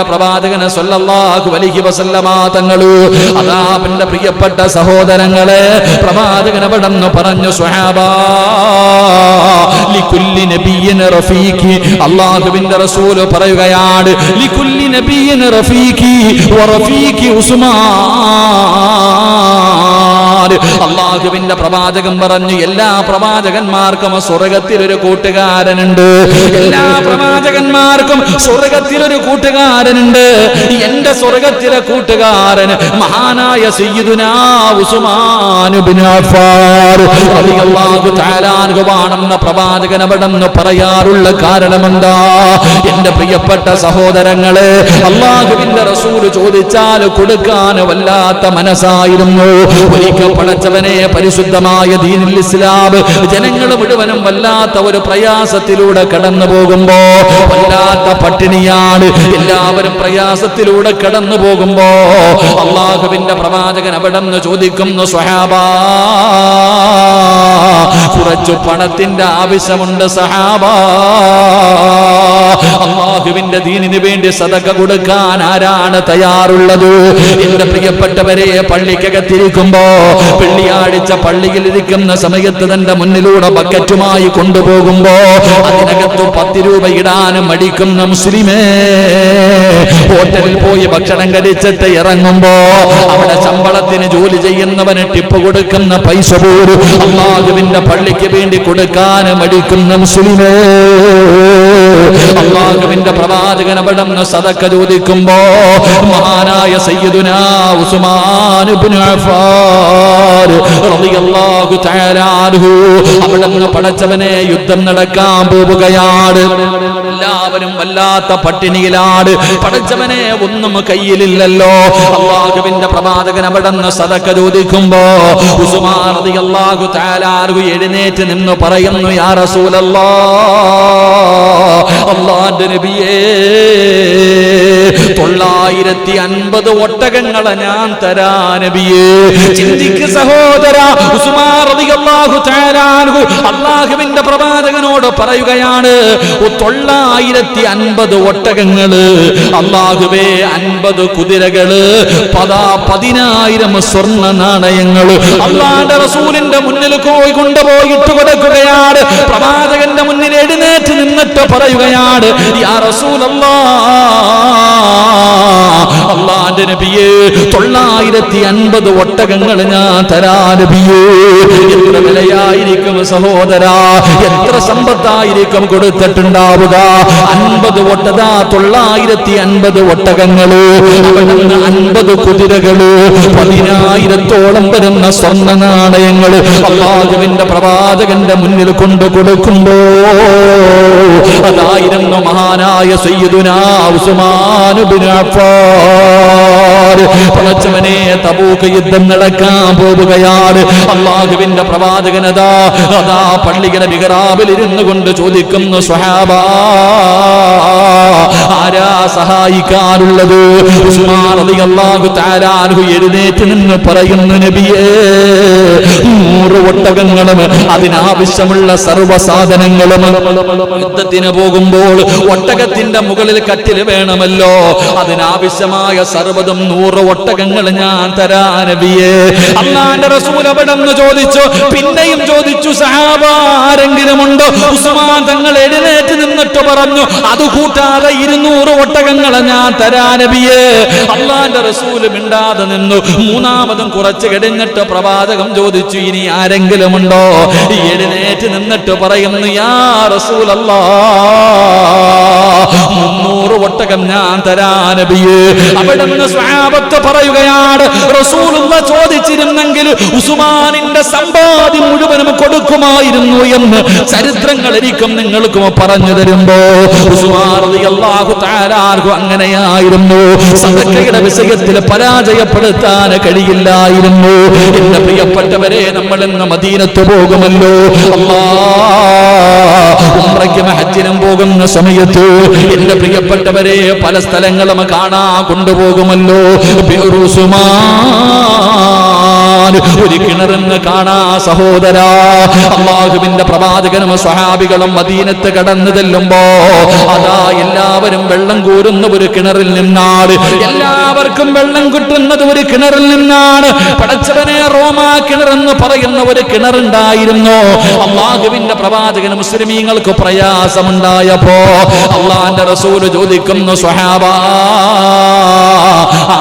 പ്രവാചകൻ സ്വല്ലല്ലാഹു അലൈഹി വസല്ലമ തങ്ങള് അതാ എന്റെ പ്രിയപ്പെട്ട സഹോദരങ്ങളെ, പ്രവാചകൻ അവിടുന്ന് പറഞ്ഞു, സ്വഹാബാ ലികുല്ലി നബിയ്യിൻ റഫീഖി. അല്ലാഹുവിന്റെ റസൂൽ പറയുകയാണ്, ലികുല്ലി നബിയ്യിൻ റഫീഖി വറഫീഖി ഉസ്മാൻ. അല്ലാഹുവിന്റെ പ്രവാചകൻ പറഞ്ഞു, എല്ലാ പ്രവാചകന്മാർക്കും സ്വർഗ്ഗത്തിൽ ഒരു കൂട്ടുകാരനുണ്ട്. എല്ലാ പ്രവാചകന്മാർക്കും സ്വർഗ്ഗത്തിൽ ഒരു കൂട്ടുകാരനുണ്ട്. എന്റെ സ്വർഗ്ഗത്തിലെ കൂട്ടുകാരൻ മഹാനായ സയ്യിദുനാ ഉസ്മാൻ ഇബ്നു അഫ്ഫാൻ റളിയല്ലാഹു തആല അൻഹു ആണെന്ന് പ്രവാചകൻ അവിടുന്ന് പറയാറുള്ള കാരണം എന്താ? എന്റെ പ്രിയപ്പെട്ട സഹോദരങ്ങളെ, അല്ലാഹുവിന്റെ റസൂൽ ചോദിച്ചാൽ കൊടുക്കാൻ വല്ലാത്ത മനസ്സായിരുന്നു. ഒരിക്കൽ പടച്ചവനെ, പരിശുദ്ധമായ ദീനുൽ ഇസ്ലാം ജനങ്ങൾ മുഴുവനും വല്ലാത്ത ഒരു പ്രയാസത്തിലൂടെ കടന്നു പോകുമ്പോ, വല്ലാത്ത പട്ടിണിയാണ്, എല്ലാവരും പ്രയാസത്തിലൂടെ കടന്നു പോകുമ്പോ അല്ലാഹുവിന്റെ പ്രവാചകൻ അവിടുന്ന് ചോദിക്കുന്നു, സ്വഹാബാ കുറച്ചു പണത്തിന്റെ ആവശ്യമുണ്ട് സഹാബാ, അല്ലാഹുവിന്റെ ദീനിന് വേണ്ടി സദഖ കൊടുക്കാൻ ആരാണ് തയ്യാറുള്ളത്? എന്റെ പ്രിയപ്പെട്ടവരെ, പള്ളിക്കകത്തിരിക്കുമ്പോ, വെള്ളിയാഴ്ച പള്ളിയിൽ ഇരിക്കുന്ന സമയത്ത് തന്റെ മുന്നിലൂടെ ബക്കറ്റുമായി കൊണ്ടുപോകുമ്പോ അതിനകത്ത് 10 രൂപ ഇടാൻ മടിക്കുന്ന മുസ്ലിമേ, ഹോട്ടലിൽ പോയി ഭക്ഷണം കഴിച്ചിട്ട് ഇറങ്ങുമ്പോ അവിടെ ശമ്പളത്തിന് ജോലി ചെയ്യുന്നവന് ടിപ്പ് കൊടുക്കുന്ന പൈസ പോലും അല്ലാഹുവിന്റെ പള്ളിക്ക് വേണ്ടി കൊടുക്കാൻ മടിക്കുന്ന മുസ്ലിമേ, അല്ലാഹുവിന്റെ പ്രവാചകൻ അവിടുന്ന് സദഖ ചോദിക്കുമ്പോ മഹാനായ സയ്യിദുനാ ഉസ്മാൻ ഇബ്നു അഫ്ഫാൻ റളിയല്ലാഹു തആല അൻഹു അവിടുന്ന് പടച്ചവനെ യുദ്ധം നടക്കാൻ പോവുകയാണ്. എല്ലാവരും വല്ലാത്ത പട്ടിണിയിലാണ്. പടച്ചവനെ ഒന്നും കയ്യിലില്ലല്ലോ. അല്ലാഹുവിന്റെ പ്രവാചകൻ അവിടുന്ന് സദഖ ചോദിക്കുമ്പോ ഉസ്മാൻ റളിയല്ലാഹു തആല അൻഹു എഴുന്നേറ്റ് നിന്ന് പറയുന്നു, യാ റസൂലല്ലാഹ്, അല്ലാഹുവിന്റെ നബിയേ, 950 ഒട്ടകങ്ങളെ ഞാൻ തരാ നബിയേ. ചിന്തിക്ക് സഹോദര, ഉസ്മാൻ റളിയല്ലാഹു തആല അൻഹു അല്ലാഹുവിന്റെ പ്രവാചകനോട് പറയുകയാണ്, 950 ഒട്ടകങ്ങള്, അല്ലാഹുവേ 50 കുതിരകള്, 10,000 സ്വർണ്ണ നാണയങ്ങള് അല്ലാഹുവിന്റെ റസൂലിന്റെ മുന്നിൽ കൊണ്ടുപോയിട്ട് കൊടുക്കുകയാണ്. പ്രവാചകന്റെ മുന്നിൽ എഴുന്നേറ്റ് നിന്നിട്ട് പറയുകയാണ്, യാ റസൂലല്ലാഹ്, അല്ലാഹുവിന്റെ നബിയേ, 950 ഒട്ടകങ്ങൾ ഞാൻ തരാ നബിയേ. എത്ര വിലയായിരിക്കും സഹോദരാ, എത്ര സമ്പത്തായിരിക്കും കൊടുത്തിട്ടുണ്ടാവുക? 50 ഒട്ടക, 950 ഒട്ടകങ്ങള്, 50 കുതിരകള്, 10,000-ഓളം വരുന്ന സ്വർണ്ണ നാണയങ്ങള് അല്ലാഹുവിന്റെ പ്രവാചകന്റെ മുന്നിൽ കൊണ്ടു കൊടുക്കുമ്പോ അതായിരുന്നു മഹാനായ സയ്യിദുനാ ഉസ്മാൻ ഇബ്നു അഫ്ഫാൻ. പടച്ചവനെ, തബൂക്ക് യുദ്ധം നടക്കാൻ പോവുകയാണ്. അല്ലാഹുവിന്റെ പ്രവാചകൻ അതാ പള്ളിയുടെ മിഹ്റാബിൽ ഇരുന്നു കൊണ്ട് ചോദിക്കുന്നു, സ്വഹാബാ ആരാ സഹായിക്കാനുള്ളത്? ഉസ്മാൻ റളിയല്ലാഹു തആല അൻഹു എഴുന്നേറ്റ് നിന്ന് പറയുന്നു, നബിയേ, 100 ഒട്ടകങ്ങളും അതിനാവശ്യമുള്ള സർവ്വ സാധനങ്ങളും. യുദ്ധത്തിന് പോകുമ്പോൾ ഒട്ടകത്തിന്റെ മുകളിൽ കട്ടിൽ വേണമല്ലോ, അതിനാവശ്യമായ സർവ്വതും 100 ഒട്ടകങ്ങൾ ഞാൻ തരാ നബിയേ. അല്ലാഹുവിന്റെ റസൂൽ അവിടുന്ന് ചോദിച്ചു, പിന്നെയും ചോദിച്ചു, സഹാബ ആരെങ്കിലും ഉണ്ടോ? ഉസ്മാൻ തങ്ങൾ എഴുന്നേറ്റ് നിന്നിട്ട് പറഞ്ഞു, അത് കൂട്ടാതെ 200 ഒട്ടകങ്ങൾ ഞാൻ തരാ നബിയേ. അല്ലാഹുവിന്റെ റസൂൽ മിണ്ടാതെ നിന്നു. മൂന്നാമതും കുറച്ച് കഴിഞ്ഞിട്ട് പ്രവാചകം ചോദിച്ചു, ഇനി ആരെങ്കിലും ഉണ്ടോ? എഴുന്നേറ്റ് നിന്നിട്ട് പറയുന്നു, യാ റസൂലല്ലാഹ്, 300 ഒട്ടകം ഞാൻ തരാ നബിയേ. അവിടുന്ന് സ്വഹാബത്ത് പറയുകയാണ്, റസൂലുള്ള ചോദിച്ചിരുന്നെങ്കിൽ ഉസ്മാനിന്റെ സമ്പാദ്യം മുഴുവനും കൊടുക്കുമായിരുന്നു എന്ന് ചരിത്രങ്ങൾ എനിക്കും നിങ്ങൾക്കും പറഞ്ഞു തരുമ്പോ ഉസ്മാൻ റളിയല്ലാഹു തആല അങ്ങനെയായിരുന്നു. സദഖയുടെ വിഷയത്തിൽ പരാജയപ്പെടുത്താൻ കഴിയില്ലായിരുന്നു. എന്റെ പ്രിയപ്പെട്ടവരെ, നമ്മൾ ഇന്ന് മദീനത്ത് പോകുമല്ലോ, ഉംറയ്ക്കും ഹജ്ജിനും പോകുന്ന സമയത്ത് എന്റെ പ്രിയപ്പെട്ടവരെ പല സ്ഥലങ്ങളും കാണാൻ കൊണ്ടുപോകുമല്ലോ. ഒരു കിണറെന്ന് കാണാ സഹോദരാ. അല്ലാഹുവിന്റെ പ്രവാചകനും സ്വഹാബികളും മദീനത്ത് കടന്നു ചെല്ലുമ്പോ അതാ എല്ലാവരും വെള്ളം കോരുന്ന ഒരു കിണറിൽ നിന്നാണ്, എല്ലാവർക്കും വെള്ളം കിട്ടുന്നത് ഒരു കിണറിൽ നിന്നാണ്. പടച്ചവനെ, റോമാ കിണറെന്ന് പറയുന്ന ഒരു കിണറുണ്ടായിരുന്നു. അല്ലാഹുവിന്റെ പ്രവാചകൻ മുസ്ലിമീങ്ങൾക്ക് പ്രയാസമുണ്ടായപ്പോ അള്ളാന്റെ റസൂൽ ചോദിക്കുന്നു, സ്വഹാബാ,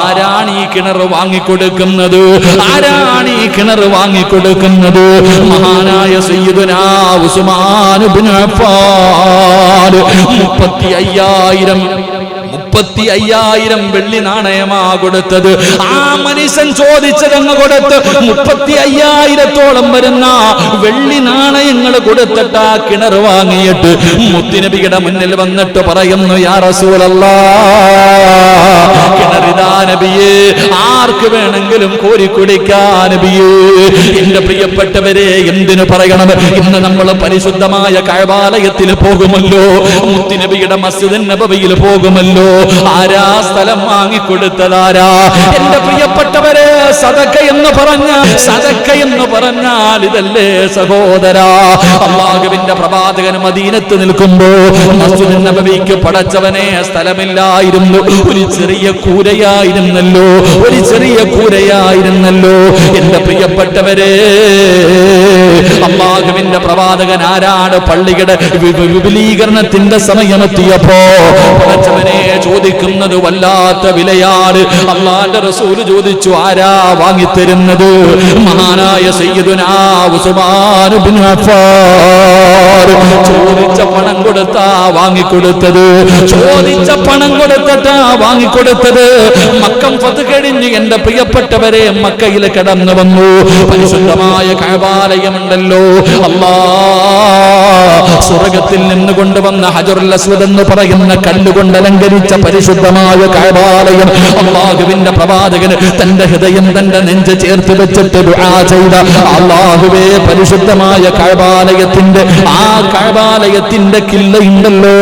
ആരാണ് ഈ കിണർ വാങ്ങിക്കൊടുക്കുന്നത്? ആരാണ് ഈ കിണർ വാങ്ങിക്കൊടുക്കുന്നത്? മഹാനായ സയ്യിദുനാ ഉസ്മാൻ ഇബ്നു അഫ്ഫാൻ 35,000 വെള്ളി നാണയമാ കൊടുത്തത്. ആ മനുഷ്യൻ ചോദിച്ചതങ്ങ് കൊടുത്ത് 35,000-ഓളം വരുന്ന വെള്ളി നാണയങ്ങൾ കൊടുത്തിട്ട് ആ കിണർ വാങ്ങിയിട്ട് മുത്തുനബിയുടെ മുന്നിൽ വന്നിട്ട് പറയുന്നു, യാ റസൂലല്ലാഹ്, കിണറിതാ നബിയേ, ആർക്ക് വേണമെങ്കിലും കോരി കുടിക്കാൻ നബിയേ. എന്റെ പ്രിയപ്പെട്ടവരെ, എന്തിനു പറയണം, ഇന്ന് നമ്മൾ പരിശുദ്ധമായ കഅബാലയത്തിൽ പോകുമല്ലോ, മുത്തുനബിയുടെ മസ്ജിദ് നബവിയിൽ പോകുമല്ലോ. ആരാ സ്ഥലം വാങ്ങിക്കൊടുത്തതാരാ? എന്റെ പ്രിയപ്പെട്ടവരെ, സദഖ എന്ന് പറഞ്ഞാൽ ഇതല്ലേ സഹോദരാ? അല്ലാഹുവിന്റെ പ്രവാചകൻ മദീനത്ത് നിൽക്കുമ്പോ മസ്ജിദ് നബവിക്ക് പടച്ചവനെ സ്ഥലമില്ലായിരുന്നു. ഒരു ചെറിയ കൂരയായിരുന്നല്ലോ. എന്റെ പ്രിയപ്പെട്ടവരെ, അല്ലാഹുവിന്റെ പ്രവാചകൻ ആരാണ്? പള്ളിയുടെ വിപുലീകരണത്തിന്റെ സമയമെത്തിയപ്പോ പടച്ചവനെ ചോദിക്കുന്നത് വല്ലാത്ത വിലയാണ്. അല്ലാഹുവിന്റെ റസൂൽ ചോദിച്ചു, ആരാ വാങ്ങിത്തരുന്നത്? മഹാനായ സയ്യിദുനാ ഉസ്മാൻ ഇബ്നു അഫ്ഫാൻ. ചോദിച്ച പണം കൊടുത്താ വാങ്ങിക്കൊടുത്തത്. മക്കം ഫത്ഹ് കഴിഞ്ഞ് എന്റെ പ്രിയപ്പെട്ടവരെ മക്കയിൽ കടന്നു വന്നു. പരിശുദ്ധമായ കഅബാലയമുണ്ടല്ലോ, അല്ലാഹ് സ്വർഗ്ഗത്തിൽ നിന്ന് കൊണ്ടുവന്ന ഹജറുൽ അസ്വദ് എന്ന് പറയുന്ന കല്ലുകൊണ്ട് അലങ്കരിച്ച പരിശുദ്ധമായ കഅബാലയം. അല്ലാഹുവിന്റെ പ്രവാചകൻ തന്റെ ഹൃദയം, തന്റെ നെഞ്ച് ചേർത്ത് വെച്ചിട്ട് ദുആ ചെയ്ത, അല്ലാഹുവേ, പരിശുദ്ധമായ കഅബാലയത്തിന്റെ കില്ലയുണ്ടല്ലോ,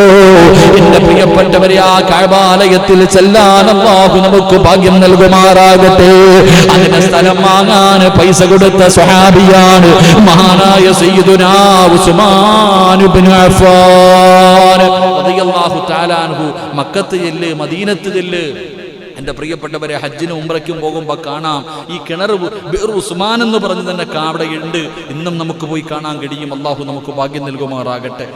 എന്റെ പ്രിയപ്പെട്ടവരെ, ആ കഅബാലയത്തിൽ ചെല്ലാൻ അല്ലാഹു നമുക്ക് ഭാഗ്യം നൽകുമാറാകട്ടെ. അതിന് സ്ഥലം വാങ്ങാൻ പൈസ കൊടുത്ത സ്വഹാബിയാണ് മഹാനായ സയ്യിദുനാ ഉസ്മാൻ ഇബ്നു അഫ്ഫാൻ റളിയല്ലാഹു തആല അൻഹു. മക്കത്ത് ചെല്ല്, മദീനത്ത് ചെല്ല്. എന്റെ പ്രിയപ്പെട്ടവരെ, ഹജ്ജിനും ഉംറയ്ക്കും പോകുമ്പോ കാണാം ഈ കിണർ ബിർ ഉസ്മാൻ എന്ന് പറഞ്ഞ് തന്നെ അവിടെ ഉണ്ട്. ഇന്നും നമുക്ക് പോയി കാണാൻ കഴിയും. അല്ലാഹു നമുക്ക് ഭാഗ്യം നൽകുമാറാകട്ടെ.